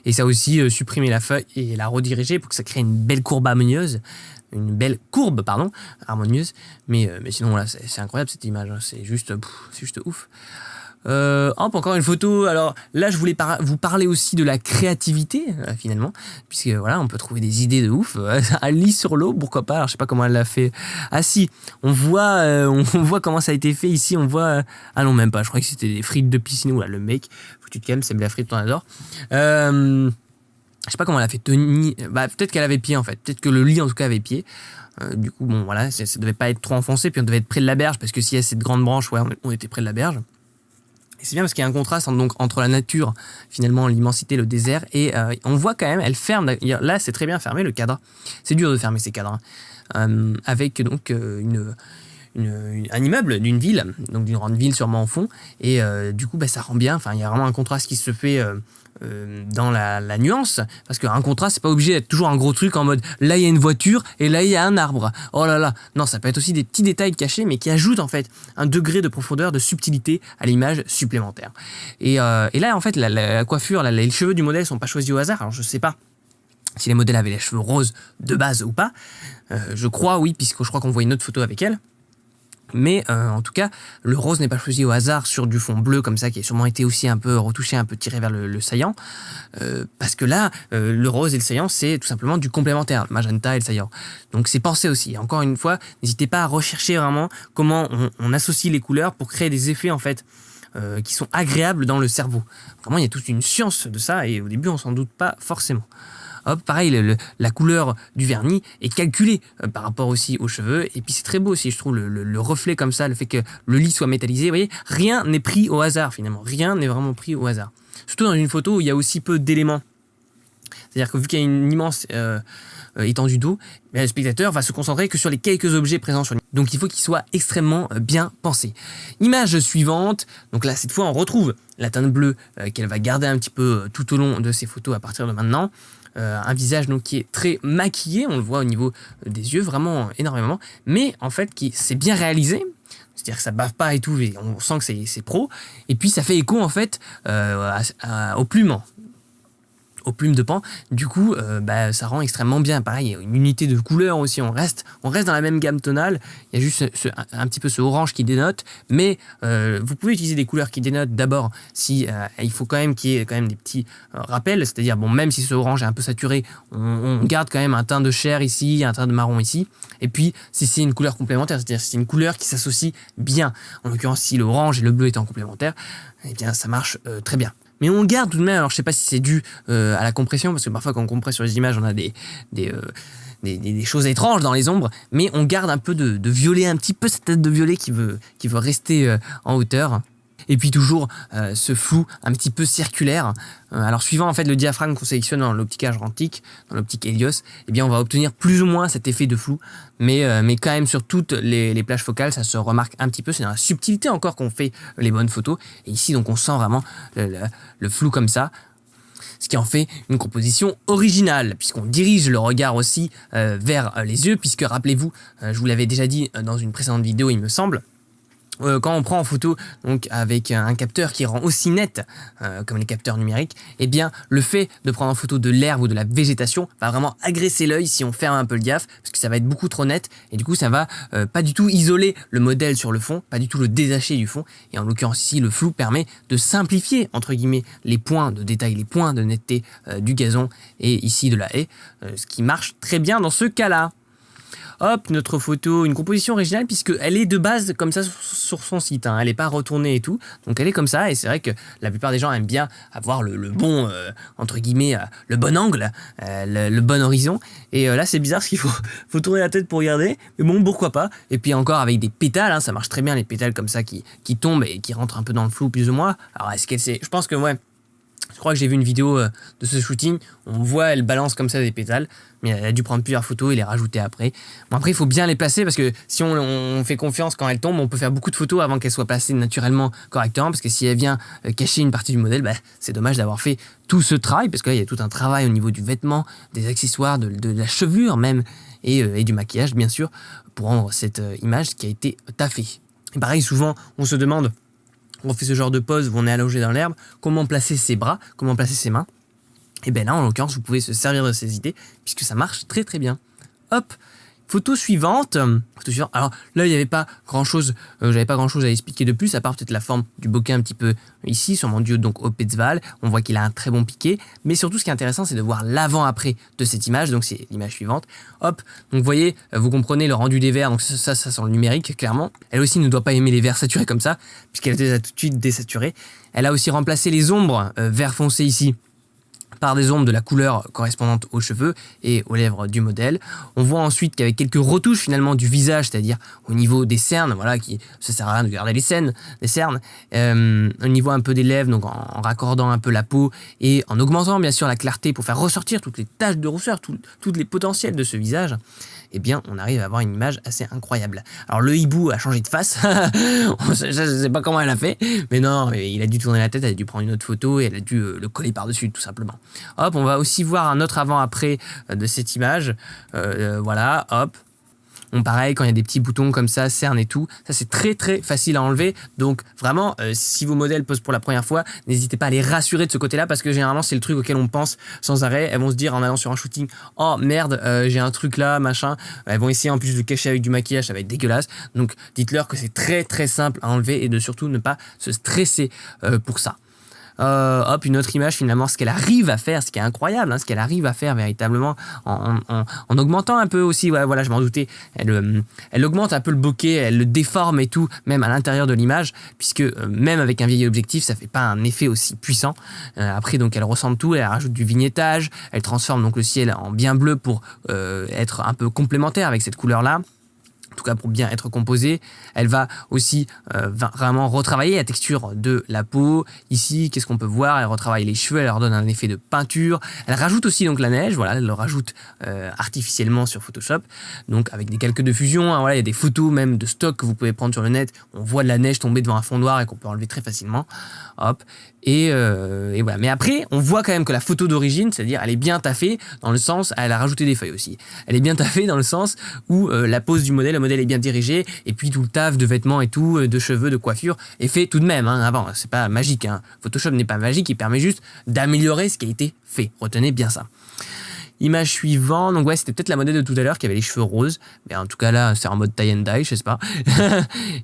Et ça aussi, supprimer la feuille et la rediriger pour que ça crée une belle courbe harmonieuse. Harmonieuse. Mais sinon, voilà, c'est incroyable cette image. Hein. C'est juste ouf. Encore une photo. Alors là, je voulais vous parler aussi de la créativité, finalement. Puisque voilà, on peut trouver des idées de ouf. Un lit sur l'eau, pourquoi pas. Alors, je sais pas comment elle l'a fait. Ah si, on voit comment ça a été fait ici. On voit... ah non, même pas. Je crois que c'était des frites de piscine. Oula, le mec, faut que tu te calmes, c'est de la frite, t'en adores. Je sais pas comment elle a fait tenir. Bah, peut-être qu'elle avait pied en fait. Peut-être que le lit en tout cas avait pied. Du coup, bon voilà, ça devait pas être trop enfoncé. Puis on devait être près de la berge parce que s'il y a cette grande branche, ouais, on était près de la berge. Et c'est bien parce qu'il y a un contraste donc, entre la nature, finalement, l'immensité, le désert. Et on voit quand même, elle ferme. Là, c'est très bien fermé le cadre. C'est dur de fermer ces cadres. Hein. Avec donc un immeuble d'une ville, donc d'une grande ville sûrement en fond. Et du coup, ça rend bien. Enfin, il y a vraiment un contraste qui se fait. Dans la nuance, parce qu'un contraste c'est pas obligé d'être toujours un gros truc en mode là il y a une voiture et là il y a un arbre, oh là là, non, ça peut être aussi des petits détails cachés mais qui ajoutent en fait un degré de profondeur, de subtilité à l'image supplémentaire. Et là en fait la coiffure, les cheveux du modèle sont pas choisis au hasard. Alors je sais pas si les modèles avaient les cheveux roses de base ou pas, je crois oui, puisque je crois qu'on voit une autre photo avec elle. Mais en tout cas, le rose n'est pas choisi au hasard sur du fond bleu comme ça, qui a sûrement été aussi un peu retouché, un peu tiré vers le saillant. Parce que là, le rose et le saillant, c'est tout simplement du complémentaire, le magenta et le saillant. Donc c'est pensé aussi. Et encore une fois, n'hésitez pas à rechercher vraiment comment on associe les couleurs pour créer des effets en fait qui sont agréables dans le cerveau. Vraiment, il y a toute une science de ça et au début, on s'en doute pas forcément. Hop, pareil, la couleur du vernis est calculée par rapport aussi aux cheveux. Et puis c'est très beau aussi, je trouve, le reflet comme ça, le fait que le lit soit métallisé. Vous voyez, rien n'est pris au hasard finalement. Rien n'est vraiment pris au hasard. Surtout dans une photo où il y a aussi peu d'éléments. C'est-à-dire que vu qu'il y a une immense étendue d'eau, le spectateur va se concentrer que sur les quelques objets présents sur l'image. Donc il faut qu'il soit extrêmement bien pensé. Image suivante. Donc là, cette fois, on retrouve la teinte bleue qu'elle va garder un petit peu tout au long de ses photos à partir de maintenant. Un visage donc qui est très maquillé, on le voit au niveau des yeux vraiment énormément, mais en fait qui c'est bien réalisé, c'est-à-dire que ça bave pas et tout, et on sent que c'est pro, et puis ça fait écho en fait aux plumes de pan. Du coup, ça rend extrêmement bien. Pareil, il y a une unité de couleur aussi. On reste dans la même gamme tonale. Il y a juste un petit peu ce orange qui dénote. Mais vous pouvez utiliser des couleurs qui dénotent d'abord si il faut quand même qu'il y ait quand même des petits rappels. C'est-à-dire, bon, même si ce orange est un peu saturé, on garde quand même un teint de chair ici, un teint de marron ici. Et puis, si c'est une couleur complémentaire, c'est-à-dire si c'est une couleur qui s'associe bien, en l'occurrence, si l'orange et le bleu étant complémentaires, eh bien, ça marche très bien. Mais on garde tout de même, alors je sais pas si c'est dû à la compression, parce que parfois quand on compresse sur les images, on a des choses étranges dans les ombres, mais on garde un peu de violet, un petit peu cette tête de violet qui veut rester en hauteur. Et puis toujours ce flou un petit peu circulaire. Alors suivant en fait le diaphragme qu'on sélectionne dans l'optique argentique, dans l'optique Helios, eh bien on va obtenir plus ou moins cet effet de flou. Mais quand même sur toutes les plages focales, ça se remarque un petit peu. C'est dans la subtilité encore qu'on fait les bonnes photos. Et ici donc on sent vraiment le flou comme ça. Ce qui en fait une composition originale, puisqu'on dirige le regard aussi vers les yeux, puisque rappelez-vous, je vous l'avais déjà dit dans une précédente vidéo il me semble, quand on prend en photo donc avec un capteur qui rend aussi net comme les capteurs numériques, eh bien le fait de prendre en photo de l'herbe ou de la végétation va vraiment agresser l'œil si on ferme un peu le diaph, parce que ça va être beaucoup trop net et du coup ça va pas du tout isoler le modèle sur le fond, pas du tout le détacher du fond, et en l'occurrence ici le flou permet de simplifier entre guillemets les points de détail, les points de netteté du gazon et ici de la haie, ce qui marche très bien dans ce cas-là. Hop, notre photo, une composition originale puisqu'elle est de base comme ça sur son site, hein. Elle n'est pas retournée et tout, donc elle est comme ça et c'est vrai que la plupart des gens aiment bien avoir le bon, entre guillemets, le bon angle, le bon horizon, et là c'est bizarre parce qu'il faut tourner la tête pour regarder, mais bon pourquoi pas, et puis encore avec des pétales, hein, ça marche très bien les pétales comme ça qui tombent et qui rentrent un peu dans le flou plus ou moins. Alors est-ce qu'elle sait, je pense que ouais. Je crois que j'ai vu une vidéo de ce shooting, on voit elle balance comme ça des pétales, mais elle a dû prendre plusieurs photos et les rajouter après. Bon après il faut bien les placer parce que si on fait confiance quand elle tombe, on peut faire beaucoup de photos avant qu'elle soit placée naturellement correctement, parce que si elle vient cacher une partie du modèle, bah, c'est dommage d'avoir fait tout ce travail, parce que là il y a tout un travail au niveau du vêtement, des accessoires, de la chevelure même, et du maquillage bien sûr, pour rendre cette image qui a été taffée. Et pareil, souvent on se demande, on fait ce genre de pose où on est allongé dans l'herbe, comment placer ses bras, comment placer ses mains. Et bien là, en l'occurrence, vous pouvez se servir de ces idées, puisque ça marche très très bien. Hop, photo suivante. Alors là, il n'y avait pas grand-chose, j'avais pas grand-chose à expliquer de plus, à part peut-être la forme du bokeh un petit peu ici, sur mon diode donc au Petzval. On voit qu'il a un très bon piqué, mais surtout ce qui est intéressant, c'est de voir l'avant-après de cette image, donc c'est l'image suivante. Hop, donc vous voyez, vous comprenez le rendu des verts, donc ça sent le numérique, clairement. Elle aussi ne doit pas aimer les verts saturés comme ça, puisqu'elle les a tout de suite désaturés. Elle a aussi remplacé les ombres vert foncé ici par des ombres de la couleur correspondante aux cheveux et aux lèvres du modèle. On voit ensuite qu'avec quelques retouches finalement du visage, c'est-à-dire au niveau des cernes, voilà, ça sert à rien de garder les cernes, au niveau un peu des lèvres, donc en raccordant un peu la peau et en augmentant bien sûr la clarté pour faire ressortir toutes les taches de rousseur, toutes les potentiels de ce visage, eh bien on arrive à avoir une image assez incroyable. Alors le hibou a changé de face, je ne sais pas comment elle a fait, mais non, il a dû tourner la tête, elle a dû prendre une autre photo et elle a dû le coller par-dessus tout simplement. Hop, on va aussi voir un autre avant-après de cette image, voilà, hop. Bon, pareil, quand il y a des petits boutons comme ça, cernes et tout, ça c'est très très facile à enlever. Donc vraiment, si vos modèles posent pour la première fois, n'hésitez pas à les rassurer de ce côté-là, parce que généralement c'est le truc auquel on pense sans arrêt. Elles vont se dire en allant sur un shooting, oh merde, j'ai un truc là, machin. Elles vont essayer en plus de le cacher avec du maquillage, ça va être dégueulasse. Donc dites-leur que c'est très très simple à enlever et de surtout ne pas se stresser pour ça. Hop, une autre image finalement, ce qu'elle arrive à faire, ce qui est incroyable, hein, ce qu'elle arrive à faire véritablement en augmentant un peu aussi, ouais, voilà, je m'en doutais, elle augmente un peu le bokeh, elle le déforme et tout, même à l'intérieur de l'image, puisque même avec un vieil objectif, ça fait pas un effet aussi puissant. Après, donc elle ressemble tout, elle rajoute du vignettage, elle transforme donc le ciel en bien bleu pour être un peu complémentaire avec cette couleur-là. En tout cas pour bien être composée. Elle va aussi vraiment retravailler la texture de la peau. Ici, qu'est-ce qu'on peut voir? Elle retravaille les cheveux, elle leur donne un effet de peinture. Elle rajoute aussi donc la neige, voilà, elle le rajoute artificiellement sur Photoshop, donc avec des calques de fusion, hein, voilà, il y a des photos même de stock que vous pouvez prendre sur le net. On voit de la neige tomber devant un fond noir et qu'on peut enlever très facilement. Hop. Et voilà. Mais après, on voit quand même que la photo d'origine, c'est-à-dire elle est bien taffée dans le sens, elle a rajouté des feuilles aussi. Elle est bien taffée dans le sens où la pose du modèle, le modèle est bien dirigé, et puis tout le taf de vêtements et tout, de cheveux, de coiffure, est fait tout de même. Hein, avant, c'est pas magique. Hein. Photoshop n'est pas magique, il permet juste d'améliorer ce qui a été fait. Retenez bien ça. Image suivante, donc ouais, c'était peut-être la modèle de tout à l'heure qui avait les cheveux roses, mais en tout cas là c'est en mode tie and dye, je sais pas.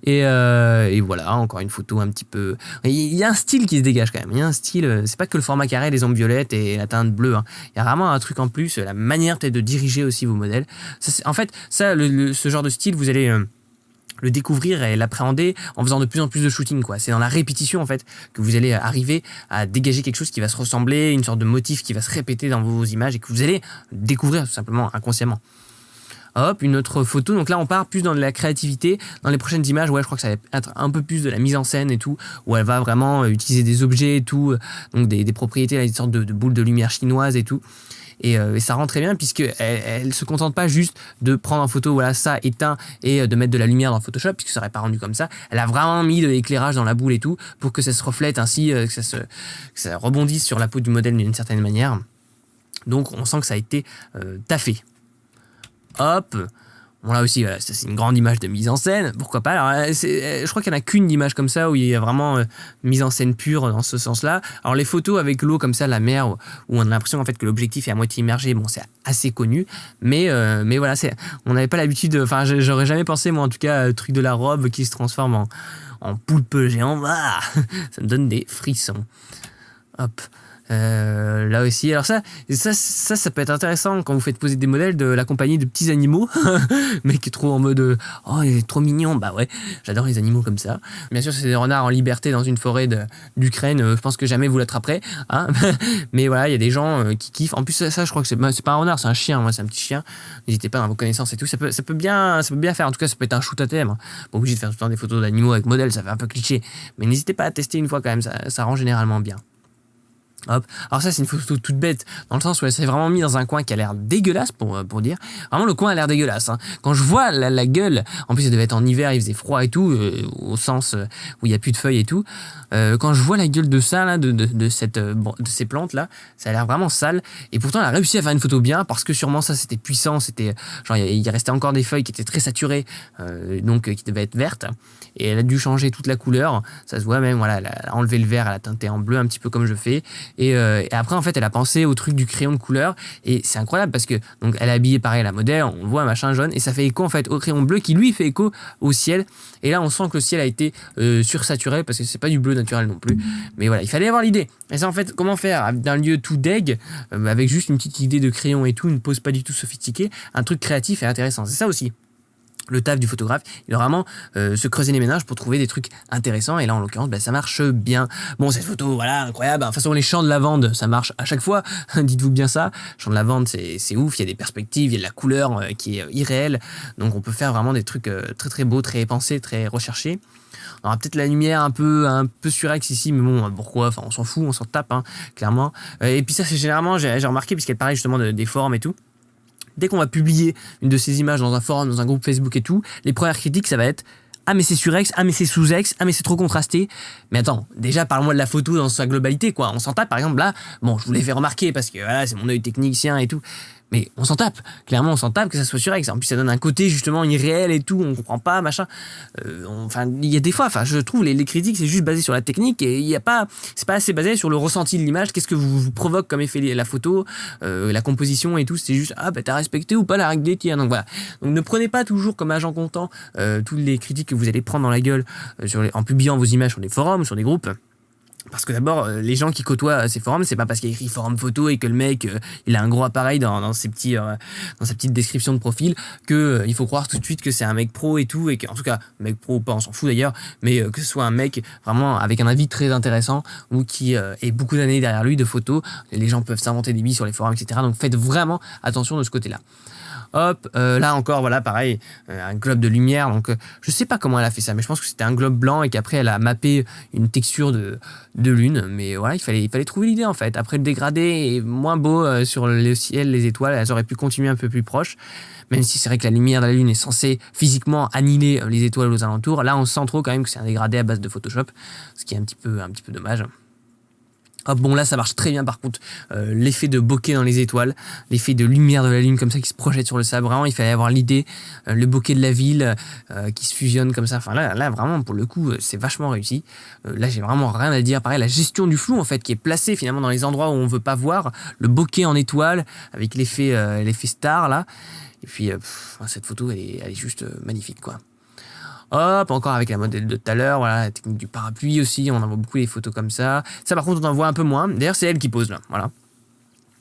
et voilà, encore une photo un petit peu. Il y a un style qui se dégage quand même. Il y a un style, c'est pas que le format carré, les ombres violettes et la teinte bleue. Hein. Il y a vraiment un truc en plus, la manière peut-être de diriger aussi vos modèles. Ça, en fait, ça, ce genre de style, vous allez le découvrir et l'appréhender en faisant de plus en plus de shooting, quoi. C'est dans la répétition en fait que vous allez arriver à dégager quelque chose qui va se ressembler, une sorte de motif qui va se répéter dans vos images et que vous allez découvrir tout simplement inconsciemment. Hop, une autre photo. Donc là, on part plus dans de la créativité. Dans les prochaines images, ouais, je crois que ça va être un peu plus de la mise en scène et tout, où elle va vraiment utiliser des objets et tout, donc des propriétés, là, une sorte de boules de lumière chinoise et tout. Et ça rend très bien puisqu'elle se contente pas juste de prendre en photo voilà ça éteint et de mettre de la lumière dans Photoshop puisque ça n'aurait pas rendu comme ça. Elle a vraiment mis de l'éclairage dans la boule et tout pour que ça se reflète ainsi, que ça rebondisse sur la peau du modèle d'une certaine manière. Donc on sent que ça a été taffé. Hop. Bon là aussi, voilà, c'est une grande image de mise en scène, pourquoi pas. Alors, je crois qu'il n'y en a qu'une image comme ça où il y a vraiment mise en scène pure dans ce sens-là. Alors les photos avec l'eau comme ça, la mer, où on a l'impression en fait que l'objectif est à moitié immergé, bon c'est assez connu, mais voilà, on n'avait pas l'habitude, enfin j'aurais jamais pensé moi en tout cas, truc de la robe qui se transforme en poulpe géant, ah, ça me donne des frissons. Hop. Là aussi, alors ça peut être intéressant quand vous faites poser des modèles de l'accompagner de petits animaux, mais qui est trop en mode oh il est trop mignon, bah ouais, j'adore les animaux comme ça. Bien sûr c'est des renards en liberté dans une forêt d'Ukraine, je pense que jamais vous l'attraperez, hein. Mais voilà, il y a des gens qui kiffent. En plus ça je crois que c'est pas un renard, c'est un chien, moi c'est un petit chien. N'hésitez pas dans vos connaissances et tout, ça peut bien faire. En tout cas ça peut être un shoot à thème. Pas obligé de faire tout le temps des photos d'animaux avec modèles, ça fait un peu cliché, mais n'hésitez pas à tester une fois quand même, ça rend généralement bien. Hop. Alors ça c'est une photo toute bête dans le sens où elle s'est vraiment mise dans un coin qui a l'air dégueulasse pour dire. Vraiment le coin a l'air dégueulasse, hein. Quand je vois la gueule, en plus ça devait être en hiver, il faisait froid et tout, au sens où il n'y a plus de feuilles et tout. Quand je vois la gueule de ça là, de ces plantes là, ça a l'air vraiment sale. Et pourtant elle a réussi à faire une photo bien parce que sûrement ça c'était puissant, c'était genre il restait encore des feuilles qui étaient très saturées, donc qui devaient être vertes. Et elle a dû changer toute la couleur, ça se voit même, voilà, elle a enlevé le vert, elle a teinté en bleu un petit peu comme je fais. Et après en fait elle a pensé au truc du crayon de couleur et c'est incroyable parce que donc elle a habillé pareil la modèle, on voit un machin jaune et ça fait écho en fait au crayon bleu qui lui fait écho au ciel. Et là on sent que le ciel a été sursaturé parce que c'est pas du bleu naturel non plus, mais voilà, il fallait avoir l'idée. Et ça en fait comment faire d'un lieu tout deg avec juste une petite idée de crayon et tout, une pose pas du tout sophistiquée, un truc créatif et intéressant. C'est ça aussi le taf du photographe, il doit vraiment se creuser les méninges pour trouver des trucs intéressants, et là en l'occurrence ça marche bien. Bon, cette photo voilà incroyable, de toute façon les champs de lavande ça marche à chaque fois, dites-vous bien ça, champs de lavande c'est ouf, il y a des perspectives, il y a de la couleur qui est irréelle, donc on peut faire vraiment des trucs très très beaux, très pensés, très recherchés. On aura peut-être la lumière un peu surex ici, mais bon, pourquoi, enfin on s'en fout, on s'en tape, hein, clairement. Et puis ça c'est généralement, j'ai remarqué, puisqu'elle parlait justement des forums et tout, dès qu'on va publier une de ces images dans un forum, dans un groupe Facebook et tout, les premières critiques, ça va être « Ah mais c'est surex, ah mais c'est sous-ex, ah mais c'est trop contrasté ». Mais attends, déjà parle-moi de la photo dans sa globalité, quoi. On s'en tape, par exemple, là, bon, je vous l'ai fait remarquer parce que voilà, c'est mon œil technicien et tout. Mais on s'en tape, clairement on s'en tape que ça soit surex. En plus ça donne un côté justement irréel et tout, on comprend pas, machin. Enfin, il y a des fois, enfin je trouve les critiques c'est juste basé sur la technique et il y a pas, c'est pas assez basé sur le ressenti de l'image, qu'est-ce que vous provoque comme effet la photo, la composition et tout, c'est juste ah bah t'as respecté ou pas la règle des tiers. Donc voilà. Donc ne prenez pas toujours comme agent comptant toutes les critiques que vous allez prendre dans la gueule en publiant vos images sur des forums, sur des groupes. Parce que d'abord, les gens qui côtoient ces forums, c'est pas parce qu'il y a écrit forum photo et que le mec il a un gros appareil dans sa petite description de profil que il faut croire tout de suite que c'est un mec pro et tout, et qu'en tout cas mec pro ou pas, on s'en fout d'ailleurs, mais que ce soit un mec vraiment avec un avis très intéressant ou qui ait beaucoup d'années derrière lui de photos. Les gens peuvent s'inventer des billes sur les forums, etc. Donc faites vraiment attention de ce côté-là. Hop, là encore, voilà, pareil, un globe de lumière. Donc, je sais pas comment elle a fait ça, mais je pense que c'était un globe blanc et qu'après elle a mappé une texture de lune. Mais voilà, il fallait trouver l'idée en fait. Après le dégradé est moins beau sur le ciel, les étoiles, elles auraient pu continuer un peu plus proche. Même si c'est vrai que la lumière de la lune est censée physiquement annihiler les étoiles aux alentours. Là, on sent trop quand même que c'est un dégradé à base de Photoshop, ce qui est un petit peu dommage. Hop, bon là ça marche très bien par contre, l'effet de bokeh dans les étoiles, l'effet de lumière de la lune comme ça qui se projette sur le sable, vraiment il fallait avoir l'idée, le bokeh de la ville qui se fusionne comme ça, enfin là vraiment pour le coup c'est vachement réussi. Là j'ai vraiment rien à dire, pareil la gestion du flou en fait qui est placée finalement dans les endroits où on veut pas voir, le bokeh en étoile avec l'effet star là, et puis cette photo elle est juste magnifique quoi. Hop, encore avec la modèle de tout à l'heure, voilà, la technique du parapluie aussi, on en voit beaucoup des photos comme ça. Ça par contre on en voit un peu moins, d'ailleurs c'est elle qui pose là, voilà.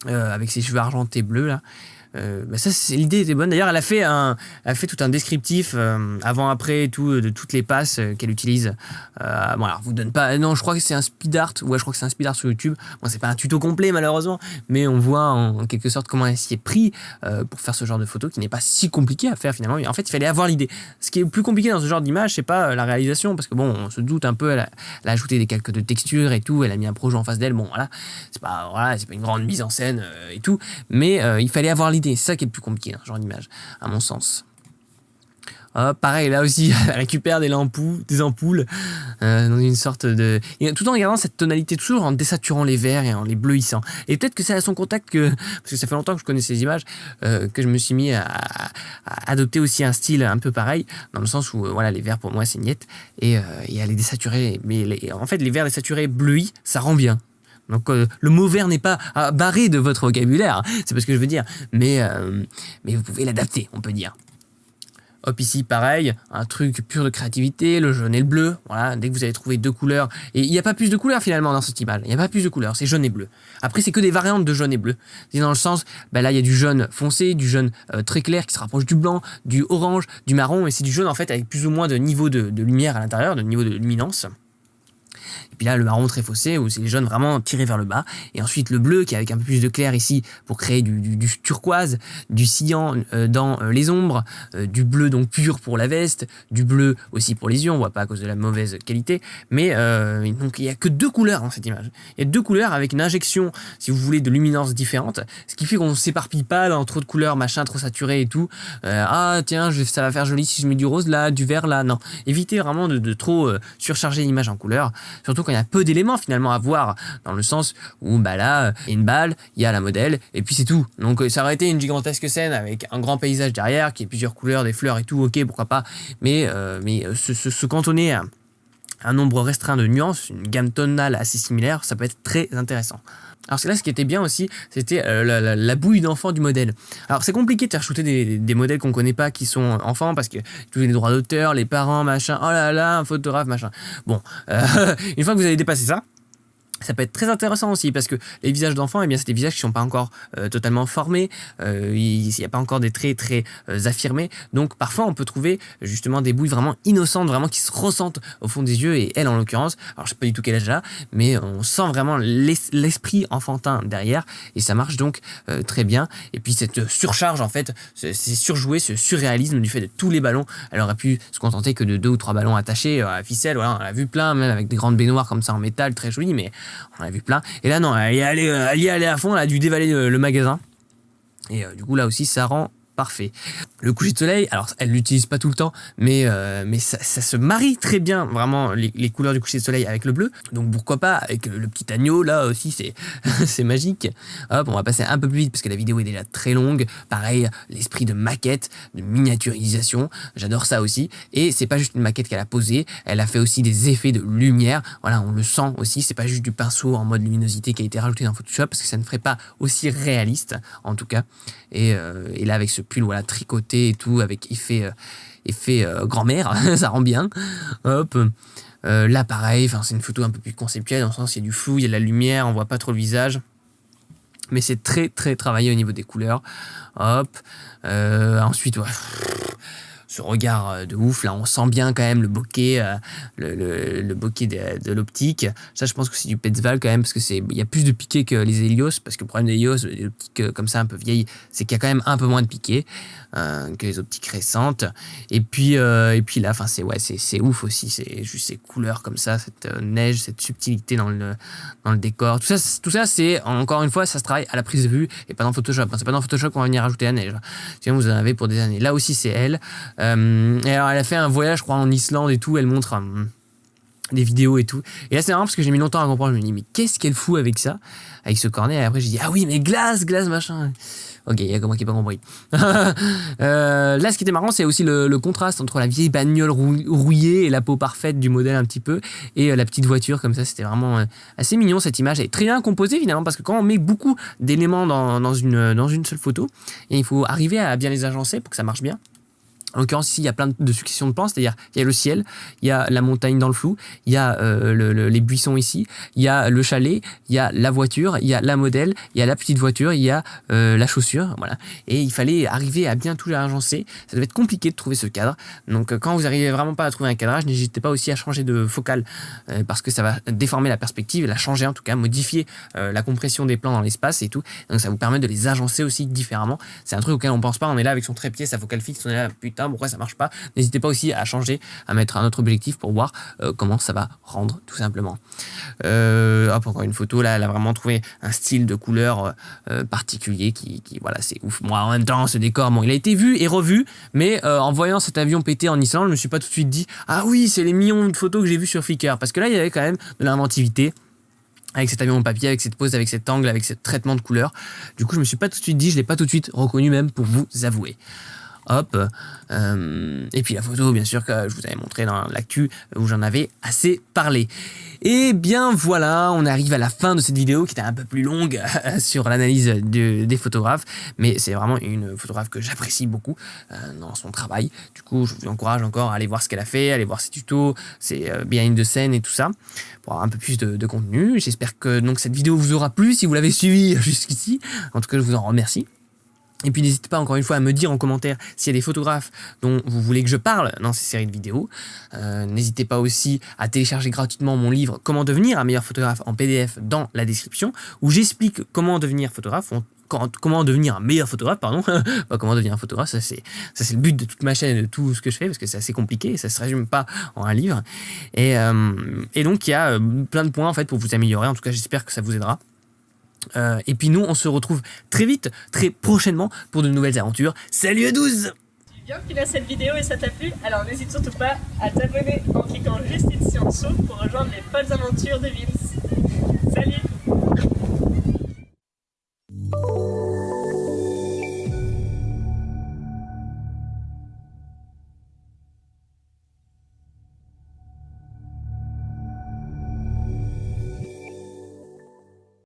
Avec ses cheveux argentés bleus là. Ça, l'idée était bonne. D'ailleurs, elle a fait tout un descriptif avant-après et tout, de toutes les passes qu'elle utilise. Bon, alors, vous donne pas. Non, je crois que c'est un speed art. Ouais, je crois que c'est un speed art sur YouTube. Bon, c'est pas un tuto complet, malheureusement, mais on voit en quelque sorte comment elle s'y est pris pour faire ce genre de photo qui n'est pas si compliqué à faire finalement. Mais en fait, il fallait avoir l'idée. Ce qui est plus compliqué dans ce genre d'image, c'est pas la réalisation, parce que bon, on se doute un peu. Elle a ajouté des calques de texture et tout. Elle a mis un projet en face d'elle. Bon, voilà, c'est pas une grande mise en scène et tout, mais il fallait avoir l'idée. C'est ça qui est le plus compliqué dans ce genre d'image, à mon sens. Pareil, là aussi, elle récupère des ampoules dans une sorte de... Et tout en gardant cette tonalité, toujours en désaturant les verts et en les bleuissant. Et peut-être que c'est à son contact parce que ça fait longtemps que je connais ces images, que je me suis mis à adopter aussi un style un peu pareil, dans le sens où voilà, les verts pour moi c'est niet, et à les désaturer. Mais en fait, les verts désaturés bleuis, ça rend bien. Donc le mot vert n'est pas barré de votre vocabulaire, hein, c'est pas ce que je veux dire, mais vous pouvez l'adapter, on peut dire. Hop, ici, pareil, un truc pur de créativité, le jaune et le bleu. Voilà, dès que vous avez trouvé deux couleurs. Et il n'y a pas plus de couleurs finalement dans cette image. Il n'y a pas plus de couleurs, c'est jaune et bleu. Après, c'est que des variantes de jaune et bleu. C'est dans le sens, là, il y a du jaune foncé, du jaune très clair qui se rapproche du blanc, du orange, du marron. Et c'est du jaune en fait avec plus ou moins de niveau de lumière à l'intérieur, de niveau de luminance. Et puis là, le marron très foncé, où c'est les jaunes vraiment tirés vers le bas. Et ensuite, le bleu, qui est avec un peu plus de clair ici, pour créer du turquoise, du cyan dans les ombres, du bleu donc pur pour la veste, du bleu aussi pour les yeux, on voit pas à cause de la mauvaise qualité. Mais donc, il n'y a que deux couleurs dans cette image. Il y a deux couleurs avec une injection, si vous voulez, de luminance différente, ce qui fait qu'on ne s'éparpille pas dans trop de couleurs, machin, trop saturé et tout. Tiens, ça va faire joli si je mets du rose là, du vert là. Non, évitez vraiment de trop surcharger l'image en couleurs. Surtout quand il y a peu d'éléments finalement à voir, dans le sens où là, il y a une balle, il y a la modèle, et puis c'est tout. Donc ça aurait été une gigantesque scène avec un grand paysage derrière, qui est plusieurs couleurs, des fleurs et tout, ok, pourquoi pas, mais se cantonner à un nombre restreint de nuances, une gamme tonale assez similaire, ça peut être très intéressant. Alors là, ce qui était bien aussi, c'était la bouille d'enfant du modèle. Alors c'est compliqué de faire shooter des modèles qu'on connaît pas, qui sont enfants, parce que tous les droits d'auteur, les parents, machin, oh là là, un photographe, machin. Bon, une fois que vous avez dépassé ça, ça peut être très intéressant aussi, parce que les visages d'enfants, c'est des visages qui ne sont pas encore totalement formés, il n'y a pas encore des traits très affirmés, donc parfois on peut trouver justement des bouilles vraiment innocentes, vraiment qui se ressentent au fond des yeux, et elle en l'occurrence, alors je sais pas du tout quel âge elle a, mais on sent vraiment l'esprit enfantin derrière, et ça marche donc très bien. Et puis cette surcharge en fait, c'est surjoué, ce surréalisme du fait de tous les ballons. Elle aurait pu se contenter que de 2 ou 3 ballons attachés à la ficelle, voilà, on a vu plein, même avec des grandes baignoires comme ça en métal, très jolies, mais on a vu plein. Et là, non, elle y est allée à fond, elle a dû dévaler le magasin. Et du coup, là aussi, ça rend parfait. Le coucher de soleil, alors elle l'utilise pas tout le temps, mais ça se marie très bien, vraiment, les couleurs du coucher de soleil avec le bleu. Donc pourquoi pas avec le petit agneau, là aussi, c'est magique. Hop, on va passer un peu plus vite parce que la vidéo est déjà très longue. Pareil, l'esprit de maquette, de miniaturisation, j'adore ça aussi. Et c'est pas juste une maquette qu'elle a posée, elle a fait aussi des effets de lumière. Voilà, on le sent aussi, c'est pas juste du pinceau en mode luminosité qui a été rajouté dans Photoshop, parce que ça ne ferait pas aussi réaliste, en tout cas. Et là, avec ce pull, voilà, tricoté et tout, avec effet grand-mère, ça rend bien. Hop. Là, pareil, c'est une photo un peu plus conceptuelle, dans le sens il y a du flou, il y a de la lumière, on voit pas trop le visage. Mais c'est très, très travaillé au niveau des couleurs. Hop. Ensuite, ouais. Ce regard de ouf, là on sent bien quand même le bokeh, le bokeh de l'optique. Ça, je pense que c'est du Petzval quand même, parce que il y a plus de piqué que les Helios, parce que le problème des Helios, les optiques comme ça un peu vieilles, c'est qu'il y a quand même un peu moins de piqué que les optiques récentes. Et puis là, c'est ouf aussi, c'est juste ces couleurs comme ça, cette neige, cette subtilité dans le décor. Tout ça, c'est encore une fois, ça se travaille à la prise de vue et pas dans Photoshop. C'est pas dans Photoshop qu'on va venir rajouter la neige. Sinon, vous en avez pour des années. Là aussi, c'est elle. Et alors elle a fait un voyage, je crois, en Islande et tout, elle montre des vidéos et tout. Et là c'est marrant parce que j'ai mis longtemps à comprendre, je me dis mais qu'est-ce qu'elle fout avec ça, avec ce cornet, et après j'ai dit ah oui mais glace machin. Ok, il y a que moi qui n'ai pas compris. Là ce qui était marrant, c'est aussi le contraste entre la vieille bagnole rouillée et la peau parfaite du modèle un petit peu, et la petite voiture comme ça. C'était vraiment assez mignon, cette image. Elle est très bien composée finalement, parce que quand on met beaucoup d'éléments dans une seule photo, et il faut arriver à bien les agencer pour que ça marche bien. En l'occurrence, ici, il y a plein de successions de plans, c'est-à-dire il y a le ciel, il y a la montagne dans le flou, il y a les buissons ici, il y a le chalet, il y a la voiture, il y a la modèle, il y a la petite voiture, il y a la chaussure, voilà. Et il fallait arriver à bien tout agencer. Ça devait être compliqué de trouver ce cadre. Donc, quand vous n'arrivez vraiment pas à trouver un cadrage, n'hésitez pas aussi à changer de focale parce que ça va déformer la perspective, la changer en tout cas, modifier la compression des plans dans l'espace et tout. Donc, ça vous permet de les agencer aussi différemment. C'est un truc auquel on pense pas. On est là avec son trépied, sa focale fixe, on est là, putain, pourquoi ça marche pas? N'hésitez pas aussi à changer, à mettre un autre objectif pour voir comment ça va rendre tout simplement. Hop, encore une photo, là elle a vraiment trouvé un style de couleur particulier qui voilà, c'est ouf. Moi en même temps ce décor, bon, il a été vu et revu, mais en voyant cet avion péter en Islande, je me suis pas tout de suite dit ah oui, c'est les millions de photos que j'ai vues sur Flickr, parce que là il y avait quand même de l'inventivité avec cet avion en papier, avec cette pose, avec cet angle, avec ce traitement de couleur. Du coup je me suis pas tout de suite dit, je l'ai pas tout de suite reconnu même, pour vous avouer. Hop, et puis la photo bien sûr que je vous avais montré dans l'actu où j'en avais assez parlé. Et bien voilà, on arrive à la fin de cette vidéo qui était un peu plus longue sur l'analyse des photographes, mais c'est vraiment une photographe que j'apprécie beaucoup dans son travail. Du coup je vous encourage encore à aller voir ce qu'elle a fait, à aller voir ses tutos, ses behind the scene et tout ça, pour avoir un peu plus de contenu. J'espère que donc cette vidéo vous aura plu si vous l'avez suivi jusqu'ici. En tout cas je vous en remercie. Et puis n'hésitez pas encore une fois à me dire en commentaire s'il y a des photographes dont vous voulez que je parle dans ces séries de vidéos. N'hésitez pas aussi à télécharger gratuitement mon livre Comment devenir un meilleur photographe en PDF dans la description, où j'explique comment devenir photographe, comment devenir un meilleur photographe, pardon, pas comment devenir un photographe, ça c'est le but de toute ma chaîne et de tout ce que je fais, parce que c'est assez compliqué, ça se résume pas en un livre. Et donc il y a plein de points en fait pour vous améliorer, en tout cas j'espère que ça vous aidera. Et puis nous on se retrouve très vite, très prochainement pour de nouvelles aventures. Salut à 12! Tu viens de finir cette vidéo et ça t'a plu? Alors n'hésite surtout pas à t'abonner en cliquant juste ici en dessous pour rejoindre les folles aventures de Vince. Salut!